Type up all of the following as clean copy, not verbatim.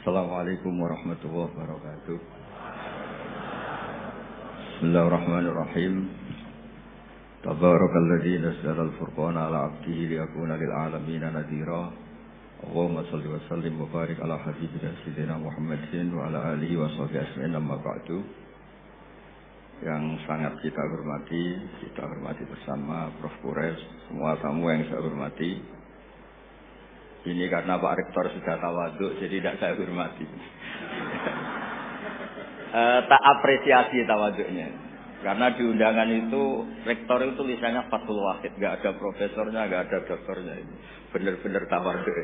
Assalamualaikum warahmatullahi wabarakatuh. Bismillahirrahmanirrahim. Tabarakalladzi nazzala al-furqana ala 'abdihi liyakuna lil 'alamina nadhira. Allahumma shalli wa sallim wa barik ala habibina sayyidina Muhammadin wa ala alihi wa sahbihi ajma'in, amma ba'du. Yang sangat kita hormati bersama Prof. Kures, semua tamu yang saya hormati. Ini karena Pak Rektor sudah tawaduk, jadi tidak saya hormati. Tak apresiasi tawaduknya. Karena di undangan itu, Rektor itu tulisannya Fathul Wahid. Nggak ada profesornya, nggak ada doktornya. Benar-benar tawaduk.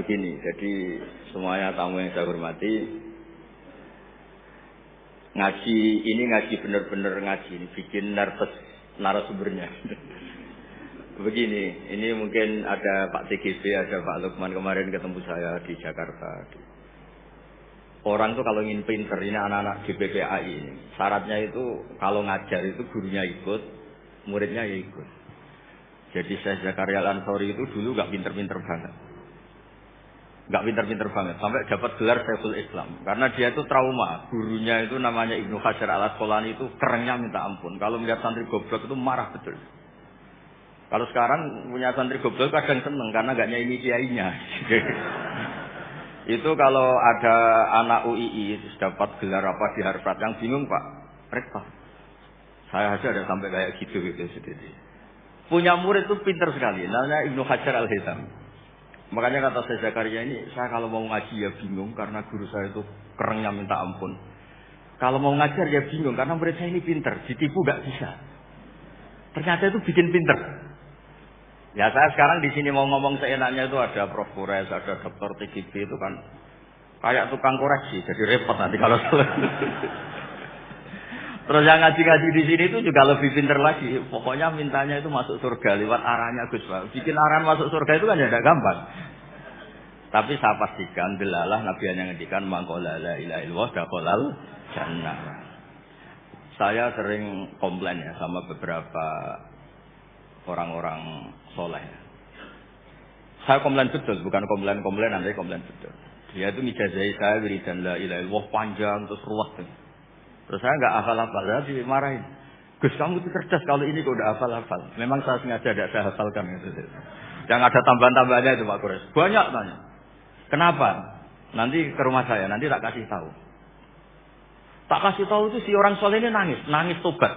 Begini, jadi semuanya tamu yang saya hormati, ngaji benar-benar ngaji. Ini bikin nervous narasumbernya. Begini, ini mungkin ada Pak TGB, ada Pak Lukman kemarin ketemu saya di Jakarta. Orang tuh kalau ingin pinter, ini anak-anak di BPAI ini, syaratnya itu kalau ngajar itu gurunya ikut, muridnya ya ikut. Jadi Syekh Zakaria Al-Ansori itu dulu gak pinter-pinter banget. Sampai dapat gelar Syekhul Islam. Karena dia itu trauma, gurunya itu namanya Ibnu Hajar Al-Asqalani itu kerennya minta ampun. Kalau melihat santri goblok itu marah betul. Kalau sekarang punya santri goblok kadang seneng karena gak nyanyi kiainya. Itu kalau ada anak UII dapat gelar apa di Harvard yang bingung, Pak Rektor. Saya aja ada sampai kayak gitu sedikit. Punya murid itu pinter sekali, namanya Ibnu Hajar Al-Haythami. Makanya kata saya Zakaria ini, saya kalau mau ngaji ya bingung karena guru saya itu kerennya minta ampun. Kalau mau ngajar ya bingung karena murid saya ini pinter, ditipu gak bisa. Ternyata itu bikin pinter. Ya saya sekarang di sini mau ngomong seenaknya itu ada Prof. Kures, ada Dr. TGB itu kan kayak tukang koreksi, jadi repot nanti kalau salah. Terus yang ngaji-ngaji di sini itu juga lebih pinter lagi. Pokoknya mintanya itu masuk surga lewat arahnya Gus Pak. Bikin arahan masuk surga itu kan tidak gampang. Tapi saya pastikan delalah Nabi yang ngendikan maqala la ilaha illallah dakhalal jannah. Saya sering komplain ya sama beberapa orang-orang soleh. Saya komplain betul, bukan komplain nanti komplain betul. Dia itu ngijazahi saya wiridan la ilaha illallah panjang terus ruwet. Terus saya nggak hafal-hafal, saya dimarahin. Gus kamu itu cerdas kalau ini kok udah hafal-hafal. Memang saya sengaja tidak saya hafalkan gitu. Yang ada tambahan-tambahannya itu Pak Kures. Banyak tanya. Kenapa? Nanti ke rumah saya, nanti tak kasih tahu. Tak kasih tahu itu si orang soleh ini nangis tobat.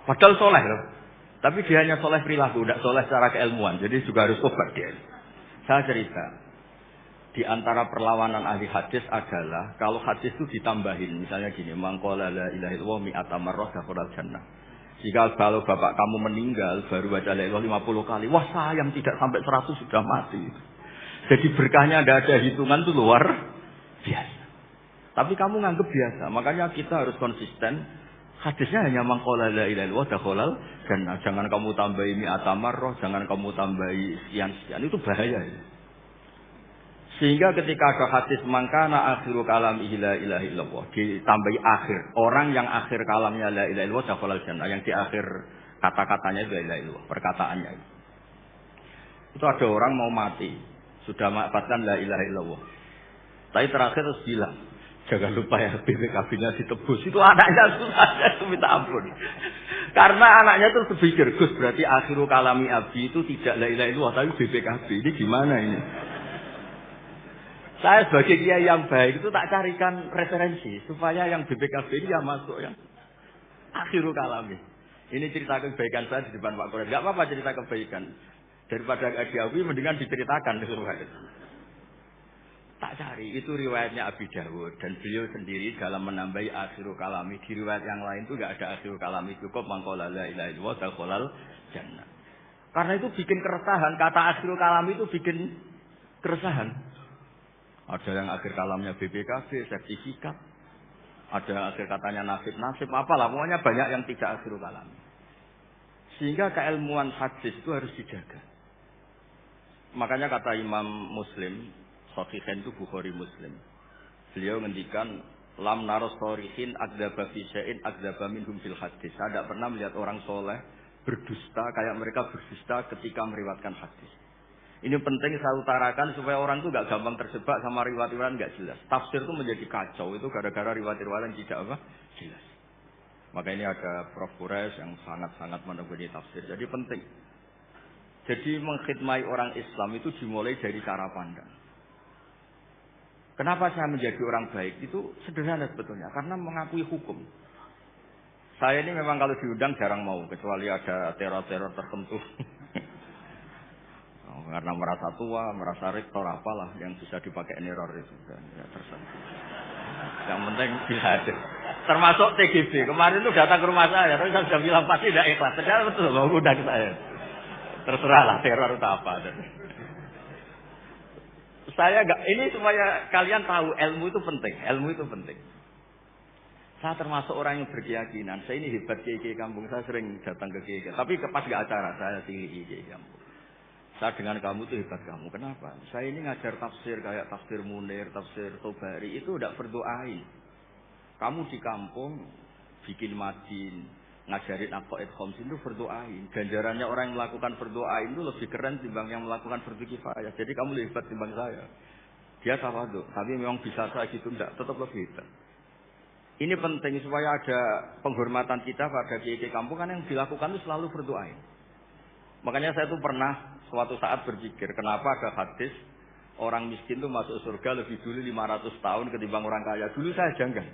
Padahal soleh loh. Tapi dia hanya soleh perilaku, tidak soleh secara keilmuan. Jadi juga harus tobat dia. Saya cerita. Di antara perlawanan ahli hadis adalah kalau hadis itu ditambahin. Misalnya gini. Man qala la ilaha illallah mi'ata marrah dakhalal jannah. Jika kalau bapak kamu meninggal baru baca la ilaha 50 kali. Wah sayang tidak sampai 100 sudah mati. Jadi berkahnya tidak ada hitungan itu luar biasa. Tapi kamu nganggap biasa. Makanya kita harus konsisten. Hadisnya hanya mangkola la ilaha illallah dakhalal jannah. Jangan kamu tambahi mi'ata marrah, jangan kamu tambahi sekian-sekian. Itu bahaya ya. Sehingga ketika ada hadis mangkana akhiru kalamihi la ilaha illallah ditambahi akhir. Orang yang akhir kalamnya la ilaha illallah dakhalal jannah. Yang di akhir kata-katanya itu la ilaha illallah, perkataannya itu. Itu ada orang mau mati, sudah mengafatkan la ilaha illallah. Tapi terakhir terus bilang, jangan lupa ya BPKB-nya ditebus. Itu anaknya susahnya itu minta ampun. Karena anaknya tuh berpikir, Gus berarti akhiru kalami abi itu tidak la ilaha illallah tapi BPKB. Ini gimana ini? Saya sebagai kiai yang baik itu tak carikan referensi supaya yang BPKB ini yang masuk yang akhiru kalami. Ini cerita kebaikan saya di depan Pak Kores. Gak apa-apa cerita kebaikan. Daripada gak diakui mendingan diceritakan disuruh. Tak cari, itu riwayatnya Abi Dawud dan beliau sendiri dalam menambahi akhiru kalami. Di riwayat yang lain itu enggak ada akhiru kalami, cukup mangkola la ilaha illallah dakhalal jannah. Karena itu bikin keresahan, kata akhiru kalami itu bikin keresahan. Ada yang akhir kalamnya BPKB, sertifikat. Ada akhir katanya nasib, apalah, pokoknya banyak yang tidak akhiru kalami. Sehingga keilmuan hadis itu harus dijaga. Makanya kata Imam Muslim, Sahihain itu Bukhari Muslim. Beliau ngendikan lam naros sorihin akdzaba fi syai'in akdzaba minhum fil hadis. Saya tidak pernah melihat orang soleh berdusta kayak mereka berdusta ketika meriwayatkan hadis. Ini penting saya utarakan supaya orang itu nggak gampang terjebak sama riwayat-riwayat nggak jelas. Tafsir itu menjadi kacau itu gara-gara riwayat-riwayat yang tidak apa jelas. Maka ini ada Prof. Quraisy yang sangat-sangat menekuni tafsir. Jadi penting. Jadi mengkhidmati orang Islam itu dimulai dari cara pandang. Kenapa saya menjadi orang baik? Itu sederhana sebetulnya. Karena mengakui hukum. Saya ini memang kalau diundang jarang mau. Kecuali ada teror-teror tertentu. Karena merasa tua, merasa rektor apalah yang bisa dipakai neror itu. Ya, terserah. Yang penting bisa hadir. Termasuk TGB. Kemarin itu datang ke rumah saya. Tapi saya sudah bilang pasti tidak ikhlas. Ternyata betul mau undang saya. Terserahlah teror itu apa. Saya enggak, ini supaya kalian tahu ilmu itu penting. Ilmu itu penting. Saya termasuk orang yang berkeyakinan. Saya ini hebat kiai kampung. Saya sering datang ke kiai. Tapi pas nggak acara saya pilih kiai kampung. Saya dengan kamu itu hebat kamu. Kenapa? Saya ini ngajar tafsir kayak tafsir Munir, tafsir Tobari itu udah berdoain. Kamu di kampung bikin madin, ngajarin aqaid khamsin itu berdoain. Ganjarannya orang yang melakukan berdoain itu lebih keren timbang yang melakukan fardu kifayah. Jadi kamu lebih hebat timbang saya. Dia tawadhu, tapi memang bisa saya gitu enggak, tetap lebih hebat. Ini penting supaya ada penghormatan kita pada kiai kampung kan yang dilakukan itu selalu berdoain. Makanya saya tuh pernah suatu saat berpikir, kenapa ada hadis orang miskin itu masuk surga lebih dulu 500 tahun ketimbang orang kaya. Dulu saya janggal.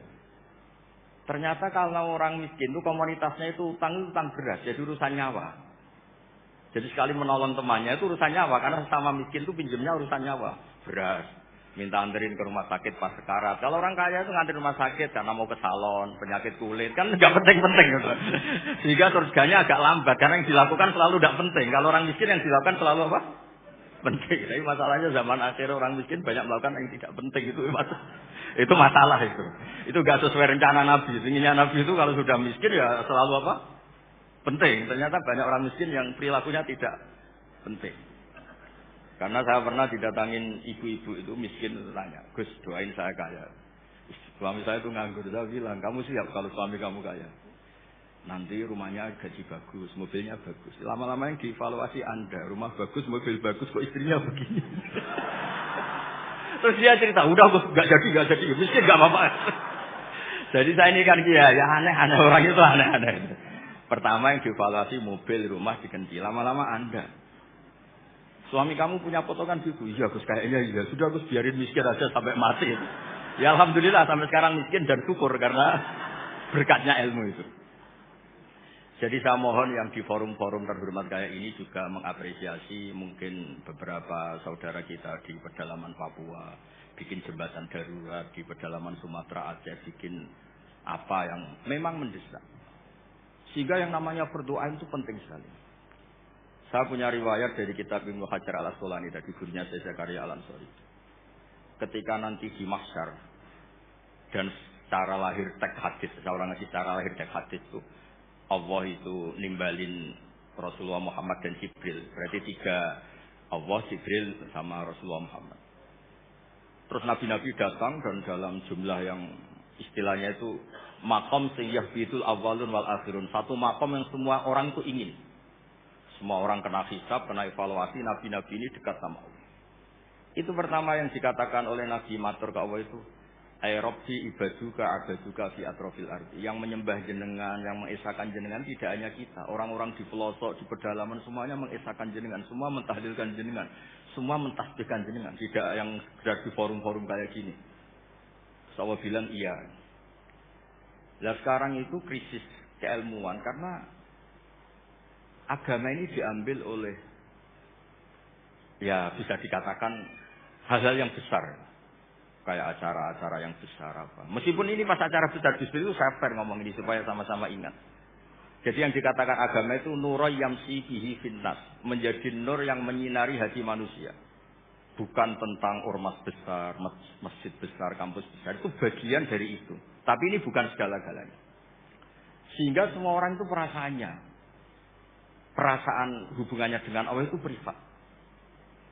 Ternyata kalau orang miskin itu komunitasnya itu utang beras, jadi urusan nyawa. Jadi sekali menolong temannya itu urusan nyawa, karena sama miskin itu pinjamnya urusan nyawa. Beras, minta anterin ke rumah sakit pas sekarat. Kalau orang kaya itu nganterin rumah sakit karena mau ke salon, penyakit kulit, kan nggak penting-penting gitu. Sehingga surganya agak lambat, karena yang dilakukan selalu tidak penting. Kalau orang miskin yang dilakukan selalu apa? Penting. Tapi masalahnya zaman akhir orang miskin banyak melakukan yang tidak penting itu masalah itu. Itu nggak sesuai rencana Nabi. Inginnya Nabi itu kalau sudah miskin ya selalu apa? Penting. Ternyata banyak orang miskin yang perilakunya tidak penting. Karena saya pernah didatangin ibu-ibu itu miskin itu tanya, Gus doain saya kaya. Suami saya itu nganggur. Saya bilang, kamu siap kalau suami kamu kaya? Nanti rumahnya gaji bagus, mobilnya bagus. Lama-lama yang dievaluasi Anda, rumah bagus, mobil bagus, kok istrinya begini. Terus dia cerita, udah Gus, gak jadi, miskin gak apa-apa. Jadi saya ini kan ya aneh-aneh, orang itu aneh-aneh. Pertama yang dievaluasi mobil, rumah diganti. Lama-lama Anda. Suami kamu punya potongan gitu? Iya Gus, kayaknya iya. Sudah Gus, biarin miskin aja sampai mati. Ya alhamdulillah sampai sekarang miskin dan syukur karena berkatnya ilmu itu. Jadi saya mohon yang di forum-forum terhormat kayak ini juga mengapresiasi mungkin beberapa saudara kita di pedalaman Papua, bikin jembatan darurat di pedalaman Sumatera Aceh, bikin apa yang memang mendesak. Sehingga yang namanya berdoa itu penting sekali. Saya punya riwayat dari kitab Ibnu Hajar al-Asqalani dari gurunya Syekh Zakaria Al-Ansari. Ketika nanti di mahsyar dan secara lahir teks hadis, seorang secara lahir teks hadis itu Allah itu nimbalin Rasulullah Muhammad dan Jibril. Berarti tiga, Allah, Jibril, sama Rasulullah Muhammad. Terus nabi-nabi datang dan dalam jumlah yang istilahnya itu makom sing yahbitul awwalun wal akhirun. Satu makom yang semua orang itu ingin. Semua orang kena hisab, kena evaluasi, nabi-nabi ini dekat sama Allah. Itu pertama yang dikatakan oleh Nabi Matur ke Allah itu, Ai Rabbi ibaduka abaduka fi atrofil ardi. Yang menyembah jenengan, yang mengesahkan jenengan tidak hanya kita. Orang-orang di pelosok, di pedalaman semuanya mengesahkan jenengan. Semua mentahlilkan jenengan. Semua mentasbihkan jenengan. Tidak yang gerak di forum-forum kayak gini. Saya bilang iya. Nah sekarang itu krisis keilmuan. Karena agama ini diambil oleh, ya bisa dikatakan hal-hal yang besar. Kayak acara-acara yang besar apa. Meskipun ini pas acara besar justru itu saya fair ngomong ini supaya sama-sama ingat. Jadi yang dikatakan agama itu nurul yamsi bihi finnas, menjadi nur yang menyinari hati manusia. Bukan tentang ormas besar, masjid besar, kampus besar, itu bagian dari itu. Tapi ini bukan segala-galanya. Sehingga semua orang itu perasaan hubungannya dengan Allah itu privat.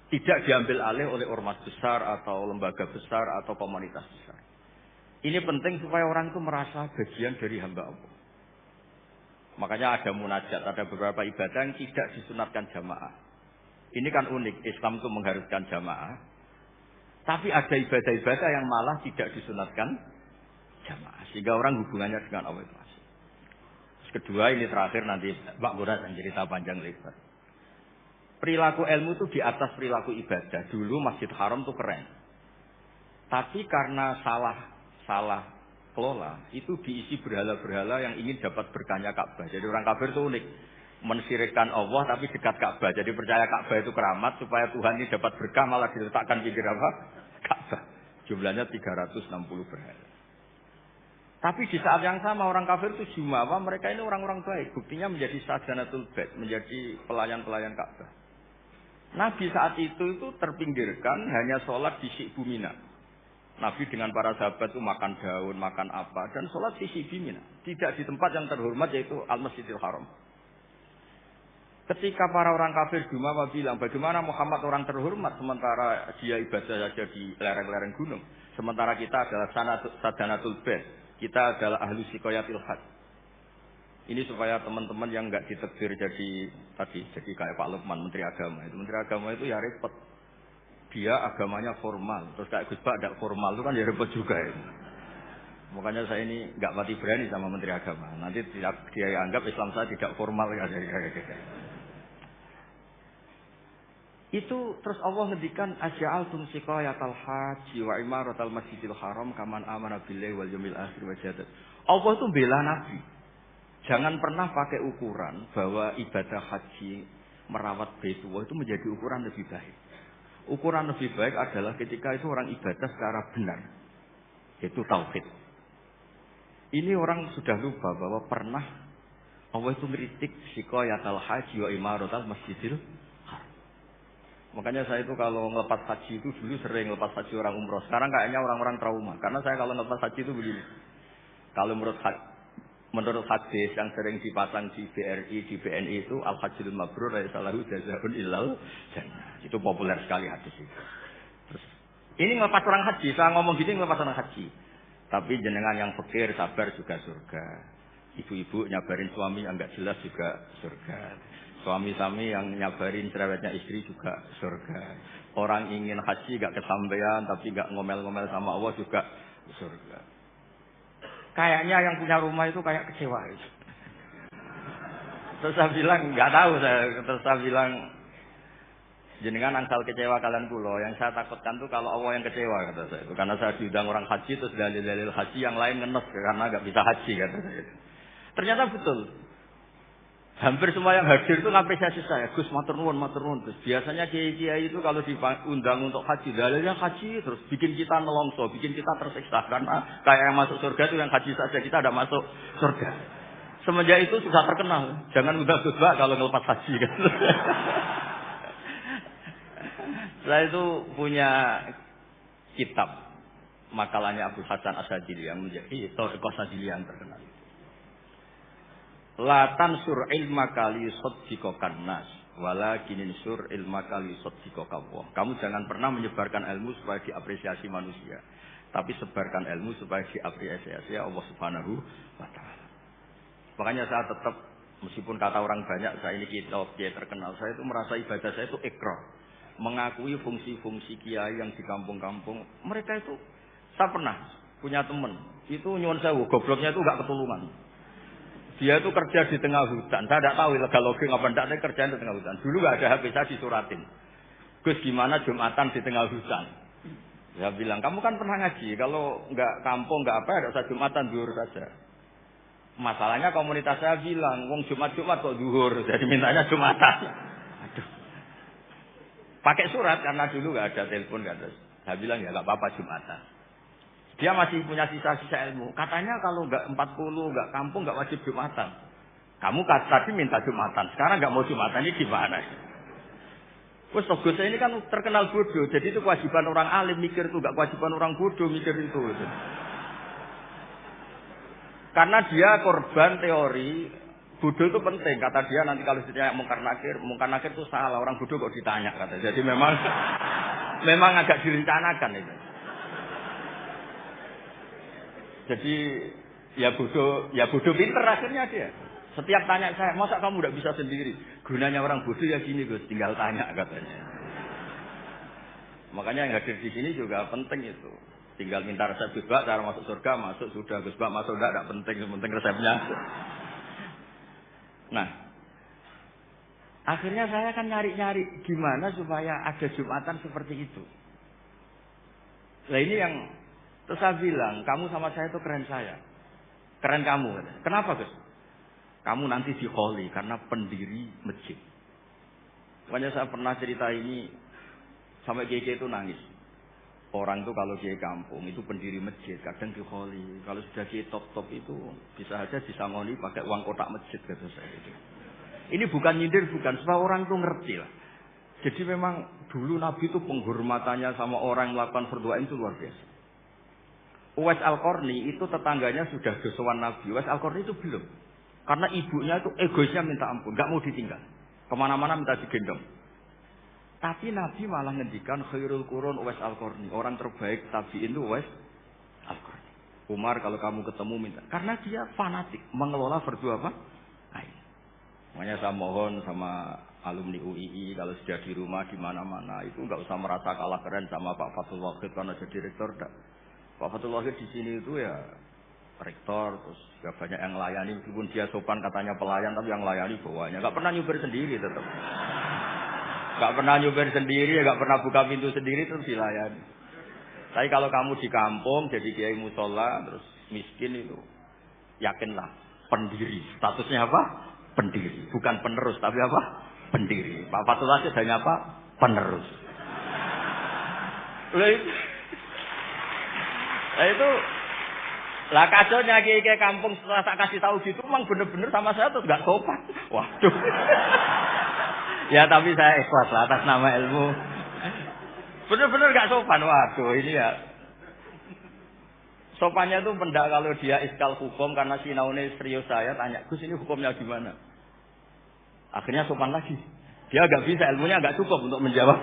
Tidak diambil alih oleh ormas besar atau lembaga besar atau komunitas besar. Ini penting supaya orang itu merasa bagian dari hamba Allah. Makanya ada munajat, ada beberapa ibadah yang tidak disunatkan jamaah. Ini kan unik, Islam itu mengharuskan jamaah. Tapi ada ibadah-ibadah yang malah tidak disunatkan jamaah. Sehingga orang hubungannya dengan Allah itu asik. Terus kedua, ini terakhir nanti Pak Gurat yang cerita panjang lebar. Perilaku ilmu itu di atas perilaku ibadah. Dulu Masjid Haram itu keren. Tapi karena salah kelola, itu diisi berhala-berhala yang ingin dapat berkahnya Ka'bah. Jadi orang kafir itu unik. Mensyirikkan Allah tapi dekat Ka'bah. Jadi percaya Ka'bah itu keramat supaya Tuhan ini dapat berkah malah diletakkan pinggir apa? Ka'bah. Jumlahnya 360 berhala. Tapi di saat yang sama orang kafir itu jumawa, mereka ini orang-orang baik. Buktinya menjadi sadanatul bait, menjadi pelayan-pelayan Ka'bah. Nabi saat itu terpinggirkan hanya sholat di Syi'bu Mina. Nabi dengan para sahabat itu makan daun, makan apa, dan sholat di Syi'bu Mina. Tidak di tempat yang terhormat yaitu Al-Masjidil Haram. Ketika para orang kafir jumawa bilang, bagaimana Muhammad orang terhormat sementara dia ibadah saja di lereng-lereng gunung. Sementara kita adalah sadanatul bait. Kita adalah ahlu sikoyatil had. Ini supaya teman-teman yang enggak ditekdir jadi kayak Pak Lukman, Menteri Agama. Menteri Agama itu ya repot. Dia agamanya formal. Terus kayak Gus Bak tidak formal itu kan ya repot juga ya. Makanya saya ini enggak mati berani sama Menteri Agama. Nanti dia anggap Islam saya tidak formal ya. Itu terus Allah ngendikan asy'altum siqayatal haji wa imaratal masjidil haram kaman amana billahi wal yaumil akhir wa jahada. Allah itu bela Nabi. Jangan pernah pakai ukuran bahwa ibadah haji merawat Baitullah itu menjadi ukuran lebih baik. Ukuran lebih baik adalah ketika itu orang ibadah secara benar. Itu tauhid. Ini orang sudah lupa bahwa pernah Allah itu meritik siqayatal haji wa imaratal masjidil. Makanya saya itu kalau ngelepas haji itu dulu sering ngelepas haji orang umroh. Sekarang kayaknya orang-orang trauma. Karena saya kalau ngelepas haji itu begini. Kalau menurut hadis yang sering dipasang di BRI, di BNI itu al-hajjul mabrur salahu jazaa'un illal jannah. Itu populer sekali hadis itu. Terus, ini ngelepas orang haji. Saya ngomong gini ngelepas orang haji. Tapi jenengan yang fakir sabar juga surga. Ibu-ibu nyabarin suami yang enggak jelas juga surga. Suami-suami yang nyabarin cerewetnya istri juga surga. Orang ingin haji gak kesampaian tapi gak ngomel-ngomel sama Allah juga surga. Kayaknya yang punya rumah itu kayak kecewa. Terus saya bilang gak tahu saya. Terus saya bilang jenengan angsal kecewa kalian kulo. Yang saya takutkan tuh kalau Allah yang kecewa kata saya. Karena saya diundang orang haji terus dalil-dalil haji yang lain ngenes karena gak bisa haji kata saya. Ternyata betul. Hampir semua yang hadir itu ngapresiasi saya. Gus matur nuwun. Terus biasanya kiai-kiai itu kalau diundang untuk haji, dalilnya haji terus bikin kita nelongso, bikin kita tersiksa karena kayak yang masuk surga itu yang haji saja, kita ada masuk surga. Semenjak itu sudah terkenal. Jangan undang Gus Bak kalau ngelepas haji kan. Saya itu punya kitab makalahnya Abdul Hasan Asyadzili yang menjadi tokoh Asyadzili yang terkenal. La tansur ilmaka li saddiqakan nas walakin insur ilmaka li saddiqaka Allah. Kamu jangan pernah menyebarkan ilmu supaya diapresiasi manusia, tapi sebarkan ilmu supaya diapresiasi Allah Subhanahu wa taala. Makanya saya tetap meskipun kata orang banyak saya ini kiai terkenal, saya itu merasa ibadah saya itu ikrar. Mengakui fungsi-fungsi kiai yang di kampung-kampung. Mereka itu saya pernah punya teman, itu nyuwun sewu, gobloknya itu enggak ketulungan. Dia itu kerja di tengah hutan. Saya tidak tahu ilegal logging apa tidak, saya kerja di tengah hutan. Dulu nggak ada HP, saya disuratin. Gus gimana Jumatan di tengah hutan? Saya bilang, kamu kan pernah ngaji. Kalau nggak kampung nggak apa, ada usah Jumatan duhur saja. Masalahnya komunitas saya bilang, wong Jumat kok duhur, jadi mintanya Jumatan. Aduh. Pakai surat karena dulu nggak ada telepon nggak ada. Saya bilang ya nggak apa-apa Jumatan. Dia masih punya sisa-sisa ilmu. Katanya kalau nggak 40, nggak kampung, nggak wajib Jumatan. Kamu tadi minta Jumatan, sekarang nggak mau Jumatan, ini gimana? Terus Gus ini kan terkenal bodoh, jadi itu kewajiban orang alim mikir itu, nggak kewajiban orang bodoh mikir itu. Karena dia korban teori bodoh itu penting. Kata dia nanti kalau ditanya mungkar nakir itu salah, orang bodoh kok ditanya kata. Jadi memang agak direncanakan itu. Jadi ya bodoh pinter akhirnya dia. Setiap tanya saya, masa kamu tidak bisa sendiri? Gunanya orang bodoh ya gini Gus, tinggal tanya katanya. Makanya yang hadir di sini juga penting itu. Tinggal minta resep Gus Bak, cara masuk surga, masuk sudah Gus Bak, masuk enggak penting, yang penting resepnya. Nah, akhirnya saya kan nyari-nyari gimana supaya ada Jumatan seperti itu. Nah ini yang terus saya bilang, kamu sama saya itu keren saya. Keren kamu. Kenapa Gus? Kamu nanti diholi karena pendiri masjid. Makanya saya pernah cerita ini sampai kiai itu nangis. Orang tuh kalau kiai kampung itu pendiri masjid, kadang diholi. Kalau sudah kiai top-top itu bisa aja disangoni pakai uang kotak masjid kata saya itu. Ini bukan nyindir, bukan. Supaya orang tuh ngerti lah. Jadi memang dulu Nabi itu penghormatannya sama orang yang melakukan berdoa itu luar biasa. Uwais Al-Qarni itu tetangganya sudah dosowan Nabi. Uwais Al-Qarni itu belum. Karena ibunya itu egoisnya minta ampun, nggak mau ditinggal. Kemana-mana minta digendong. Tapi Nabi malah ngendikan khairul qurun Uwais Al-Qarni. Orang terbaik tabi'in itu Uwais Al-Qarni. Umar kalau kamu ketemu minta. Karena dia fanatik mengelola fardu apa? Ain. Makanya saya mohon sama alumni UII kalau sudah di rumah di mana-mana itu nggak usah merasa kalah keren sama Pak Fathul Wahid karena jadi rektor. Pak Fathul Wahid di sini itu ya rektor, terus juga banyak yang layani, meskipun dia sopan katanya pelayan, tapi yang layani bawahnya. Gak pernah nyupir sendiri tetap. Gak pernah nyupir sendiri, gak pernah buka pintu sendiri, terus dilayani. Tapi kalau kamu di kampung, jadi kiai musola, terus miskin itu, yakinlah, pendiri. Statusnya apa? Pendiri. Bukan penerus, tapi apa? Pendiri. Pak Fathul Wahid hanya apa? Penerus. Nah itu lah kacaunya kiai kampung setelah tak kasih tahu gitu memang bener-bener sama saya terus nggak sopan. Waduh. Ya tapi saya ikhlas lah atas nama ilmu. Bener-bener nggak sopan. Waduh ini ya. Sopannya tuh pendak kalau dia iskal hukum karena sinaune serius saya tanya Gus ini hukumnya gimana? Akhirnya sopan lagi. Dia nggak bisa ilmunya nggak cukup untuk menjawab.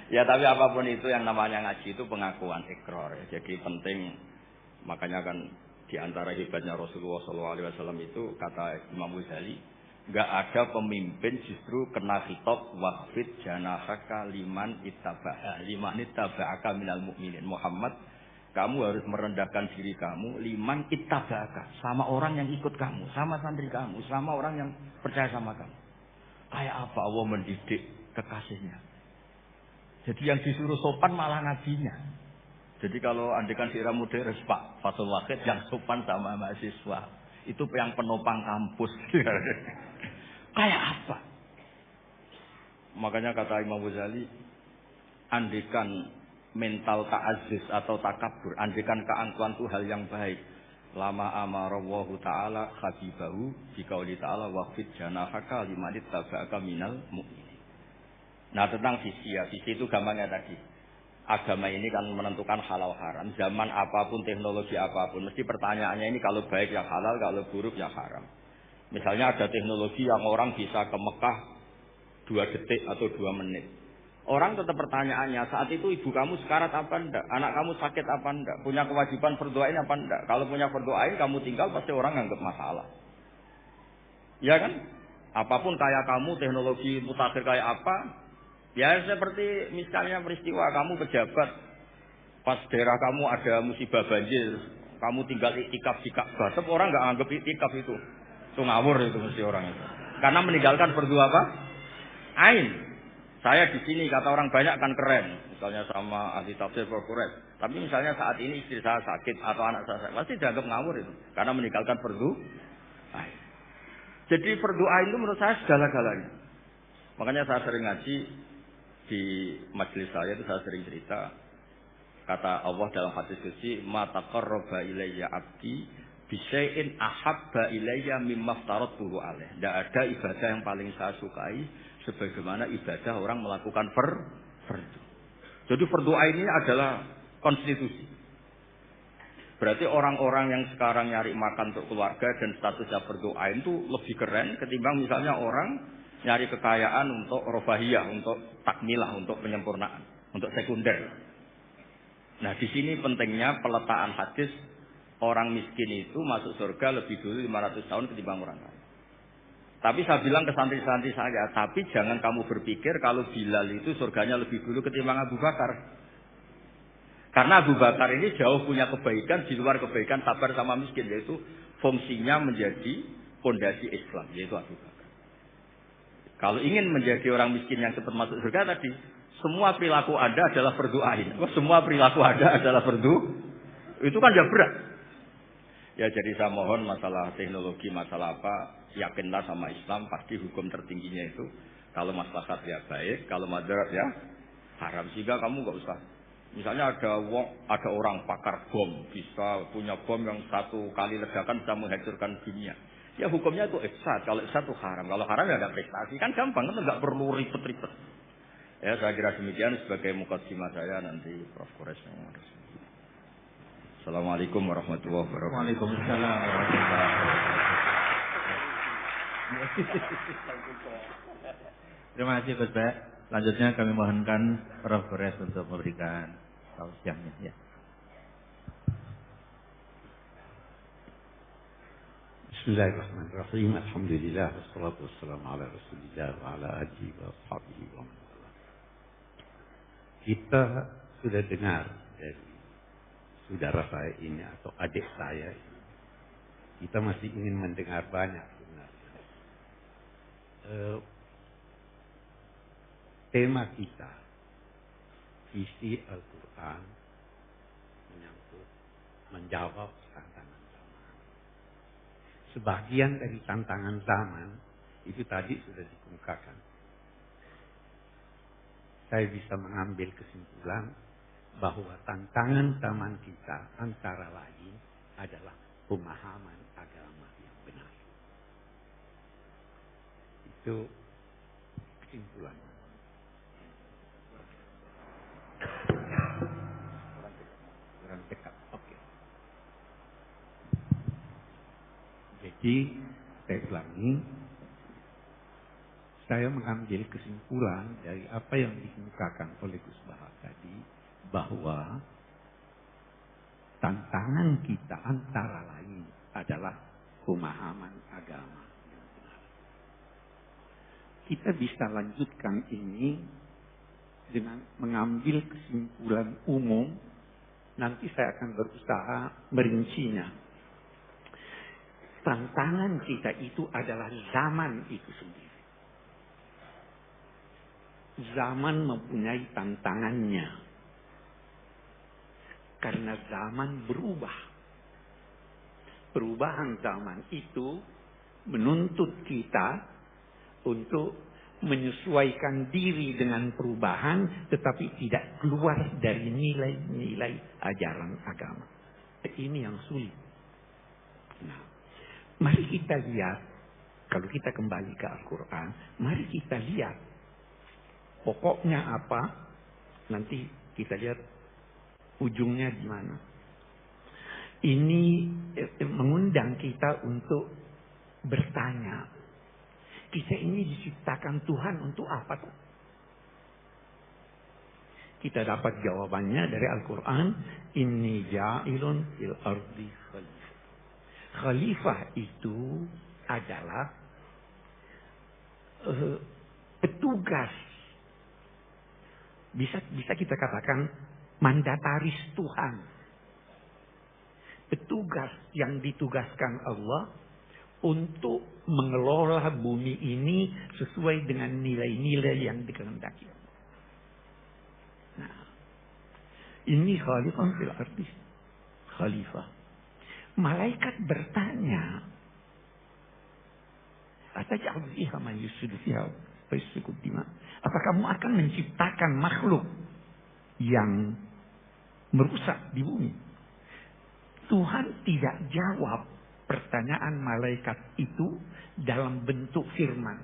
Ya tapi apapun itu yang namanya ngaji itu pengakuan ikrar. Ya. Jadi penting. Makanya kan di antara hebatnya Rasulullah SAW itu kata Imam Ghazali, nggak ada pemimpin justru kena khitab waqfid janahaka liman ittaba'aka minal mu'minin. Muhammad, kamu harus merendahkan diri kamu liman ittaba'aka, sama orang yang ikut kamu, sama santri kamu, sama orang yang percaya sama kamu. Kayak apa Allah mendidik kekasihnya. Jadi yang disuruh sopan malah nabinya. Jadi kalau andekan di era modern Pak Fathul Wahid yang sopan sama mahasiswa itu yang penopang kampus. Kayak apa? Makanya kata Imam Ghazali, andekan mental ta'aziz atau takabur, andekan keangkuhan itu hal yang baik. Lama amarallahu ta'ala habibahu biqauli ta'ala waqfid janahaka liman ittaba'aka minal mu'minin. Nah tentang visi ya, visi itu gampangnya tadi. Agama ini kan menentukan halal haram. Zaman apapun, teknologi apapun, mesti pertanyaannya ini kalau baik ya halal, kalau buruk ya haram. Misalnya ada teknologi yang orang bisa ke Mekah 2 detik atau 2 menit. Orang tetap pertanyaannya, saat itu ibu kamu sekarat apa enggak? Anak kamu sakit apa enggak? Punya kewajiban berdoain apa enggak? Kalau punya berdoain kamu tinggal pasti orang nganggap masalah. Ya kan? Apapun kayak kamu, teknologi mutakhir kayak apa? Ya seperti misalnya peristiwa kamu pejabat pas daerah kamu ada musibah banjir, kamu tinggal iktikaf di Ka'bah, tetap orang nggak anggap iktikaf itu ngawur itu mesti orang itu. Karena meninggalkan fardu apa? Ain. Saya di sini kata orang banyak kan keren, misalnya sama ahli tafsir Quraisy. Tapi misalnya saat ini istri saya sakit atau anak saya pasti dianggap ngawur itu, karena meninggalkan fardu ain. Jadi fardu ain itu menurut saya segala-galanya. Makanya saya sering ngaji di majelis saya itu saya sering cerita kata Allah dalam hadis qudsi ma taqarraba ilayya abdi bisyai'in ahabba ilayya mimma aftaratuhu alaih. Tidak ada ibadah yang paling saya sukai sebagaimana ibadah orang melakukan fardu. Jadi fardu ain ini adalah konstitusi. Berarti orang-orang yang sekarang nyari makan untuk keluarga dan statusnya fardu ain itu lebih keren ketimbang misalnya orang nyari kekayaan untuk rofahiyah, untuk takmilah, untuk penyempurnaan, untuk sekunder. Nah di sini pentingnya peletaan hadis orang miskin itu masuk surga lebih dulu 500 tahun ketimbang orang kaya. Tapi saya bilang ke santri-santri saya, tapi jangan kamu berpikir kalau Bilal itu surganya lebih dulu ketimbang Abu Bakar. Karena Abu Bakar ini jauh punya kebaikan di luar kebaikan sabar sama miskin, yaitu fungsinya menjadi fondasi Islam, yaitu Abu Bakar. Kalau ingin menjadi orang miskin yang cepat masuk surga tadi, semua perilaku Anda adalah berdoain. Semua perilaku Anda adalah itu kan ya berat. Ya jadi saya mohon masalah teknologi, masalah apa, yakinlah sama Islam, pasti hukum tertingginya itu kalau maslahat ya baik, kalau madarat ya haram. Sehingga kamu nggak usah. Misalnya ada orang pakar bom, bisa punya bom yang satu kali ledakan bisa menghancurkan dunia. Ya hukumnya itu ihsan, kalau ihsan itu haram. Kalau haram ya nggak prestasi, kan gampang, kan nggak perlu ribet-ribet. Ya saya kira demikian sebagai mukaddimah saya, nanti Prof. Kores yang harus. Assalamualaikum warahmatullahi wabarakatuh. Waalaikumsalam warahmatullahi wabarakatuh. Terima kasih Gus Bek. Selanjutnya kami mohonkan Prof. Kores untuk memberikan tausiahnya. Ya. Bismillahirrahmanirrahim. Alhamdulillah wassalatu wassalamu ala Rasulillah wa ala alihi wa sahbihi wa man wala. Kita sudah dengar dari saudara saya ini atau adik saya ini. Kita masih ingin mendengar banyak sebenarnya. Tema kita, visi Al-Quran menyangkut menjawab tantangan zaman. Sebagian dari tantangan zaman itu tadi sudah dikemukakan. Saya bisa mengambil kesimpulan bahwa tantangan zaman kita antara lain adalah pemahaman agama yang benar. Itu kesimpulannya. Kurang dekat. Oke. Jadi saya ulangi, saya mengambil kesimpulan dari apa yang dikemukakan oleh Gus Bahar tadi, bahwa tantangan kita antara lain adalah pemahaman agama yang benar. Kita bisa lanjutkan ini dengan mengambil kesimpulan umum, nanti saya akan berusaha merincinya. Tantangan kita itu adalah zaman itu sendiri. Zaman mempunyai tantangannya. Karena zaman berubah. Perubahan zaman itu menuntut kita untuk menyesuaikan diri dengan perubahan, tetapi tidak keluar dari nilai-nilai ajaran agama. Ini yang sulit. Nah, mari kita lihat, kalau kita kembali ke Al-Quran, mari kita lihat pokoknya apa, nanti kita lihat ujungnya di mana. Ini mengundang kita untuk bertanya, kita ini diciptakan Tuhan untuk apa tuh? Kita dapat jawabannya dari Al-Quran, inni ja'ilun fil ardi khalifah. Khalifah itu adalah petugas, bisa kita katakan mandataris Tuhan. Petugas yang ditugaskan Allah untuk mengelola bumi ini sesuai dengan nilai-nilai yang dikehendaki. Nah, ini khalifah fil ardi. Khalifah. Malaikat bertanya, ataj'alu fiha man yufsidu fiha wa yasfiku dima? Apa kamu akan menciptakan makhluk yang merusak di bumi? Tuhan tidak jawab pertanyaan malaikat itu dalam bentuk firman.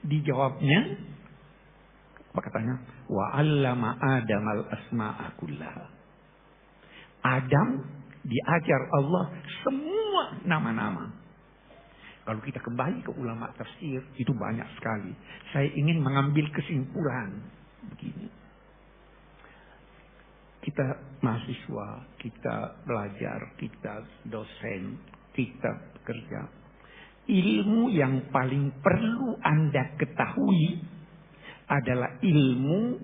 Dijawabnya, apa katanya? Wa 'allama Adamal asma'a kullaha. Adam diajar Allah semua nama-nama. Kalau kita kembali ke ulama tafsir, itu banyak sekali. Saya ingin mengambil kesimpulan begini. Kita mahasiswa, kita belajar, kita dosen, kita bekerja. ilmu yang paling perlu Anda ketahui adalah ilmu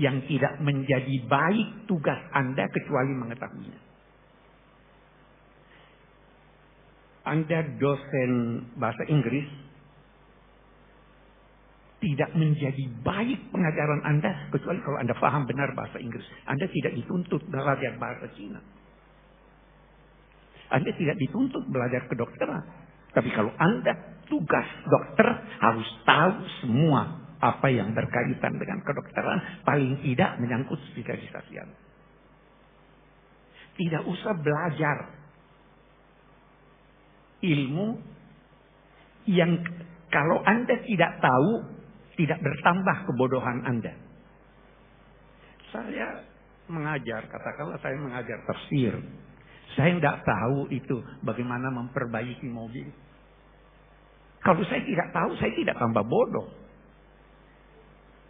yang tidak menjadi baik tugas Anda kecuali mengetahuinya. Anda dosen bahasa Inggris, tidak menjadi baik pengajaran Anda kecuali kalau Anda paham benar bahasa Inggris. Anda tidak dituntut belajar bahasa Cina. Anda tidak dituntut belajar kedokteran. Tapi kalau Anda tugas dokter harus tahu semua apa yang berkaitan dengan kedokteran, paling tidak menyangkut spesialisasi Anda. Tidak usah belajar ilmu yang kalau Anda tidak tahu, tidak bertambah kebodohan Anda. Saya mengajar, katakanlah saya mengajar tafsir. Saya tidak tahu itu bagaimana memperbaiki mobil. Kalau saya tidak tahu, saya tidak tambah bodoh.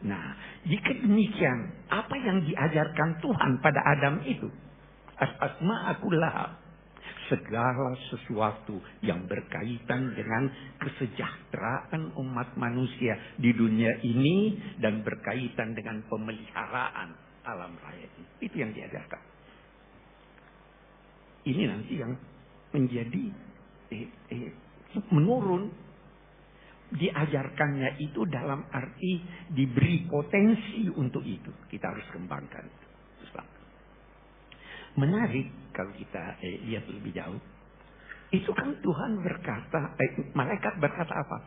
Nah, jika demikian, apa yang diajarkan Tuhan pada Adam itu? Asma'akullah. Segala sesuatu yang berkaitan dengan kesejahteraan umat manusia di dunia ini dan berkaitan dengan pemeliharaan alam raya ini. Itu yang diajarkan. Ini nanti yang menjadi menurun. Diajarkannya itu dalam arti diberi potensi untuk itu. Kita harus kembangkan. Menarik kalau kita lihat lebih jauh. Itu kan Tuhan berkata, malaikat berkata apa?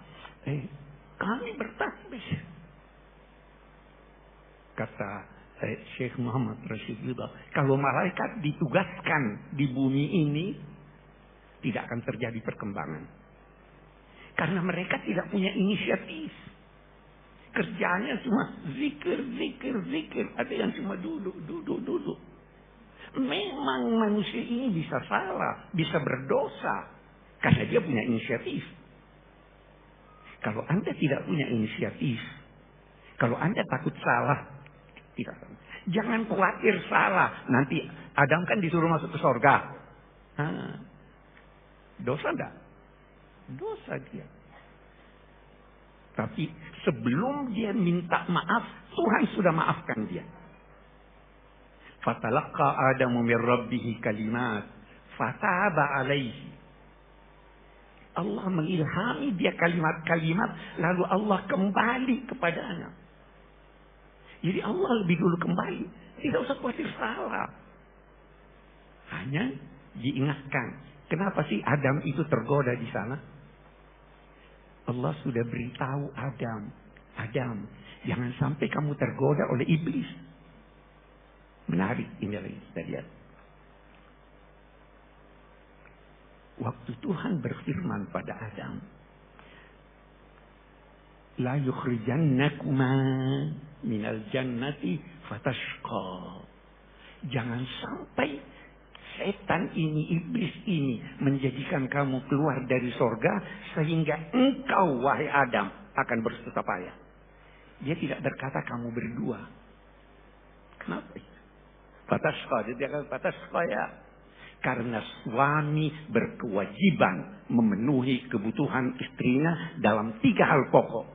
Kami bertasbih. Kata Syekh Muhammad Rasulullah, kalau malaikat ditugaskan di bumi ini, tidak akan terjadi perkembangan. Karena mereka tidak punya inisiatif. Kerjanya cuma zikir, zikir, zikir. Ada yang cuma duduk, duduk, duduk. Memang manusia ini bisa salah, bisa berdosa. Karena dia punya inisiatif. Kalau Anda tidak punya inisiatif, kalau Anda takut salah, tidak. Jangan khawatir salah. Nanti Adam kan disuruh masuk ke surga. Dosa enggak? Dosa dia. Tapi sebelum dia minta maaf, Tuhan sudah maafkan dia. Fatalaqa Adamu min Rabbihi kalimat fataba alaihi. Allah mengilhami dia kalimat-kalimat, lalu Allah kembali kepadanya. Jadi Allah lebih dulu kembali. Tidak usah khawatir salah. Hanya diingatkan. Kenapa sih Adam itu tergoda di sana? Allah sudah beritahu Adam, jangan sampai kamu tergoda oleh iblis. Menarik ini lagi kita lihat. Waktu Tuhan berfirman pada Adam, la yukhrijannakuma minal jannati fatashqa. Jangan sampai setan ini, iblis ini menjadikan kamu keluar dari sorga sehingga engkau, wahai Adam, akan bersusah payah. Dia tidak berkata kamu berdua. Kenapa? Fatashqa, dia kata fatashqa ya. Karena suami berkewajiban memenuhi kebutuhan istrinya dalam 3 hal pokok.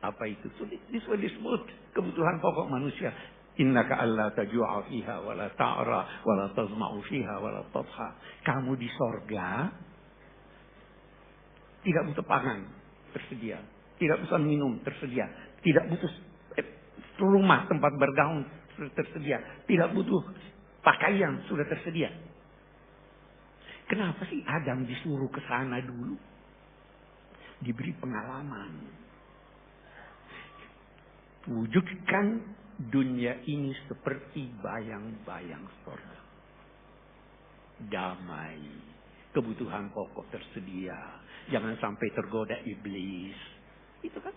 Apa itu? Disebut kebutuhan pokok manusia. Innaka alla tajua fiha wa la ta'ra wa la tazma'u fiha wa la tadha. Kamu di sorga tidak butuh pangan, tersedia. Tidak butuh minum, tersedia. Tidak butuh rumah tempat bergaul, sudah tersedia. Tidak butuh pakaian, sudah tersedia. Kenapa sih Adam disuruh ke sana dulu? Diberi pengalaman. Wujudkan dunia ini seperti bayang-bayang surga. Damai. Kebutuhan pokok tersedia. Jangan sampai tergoda iblis. Itu kan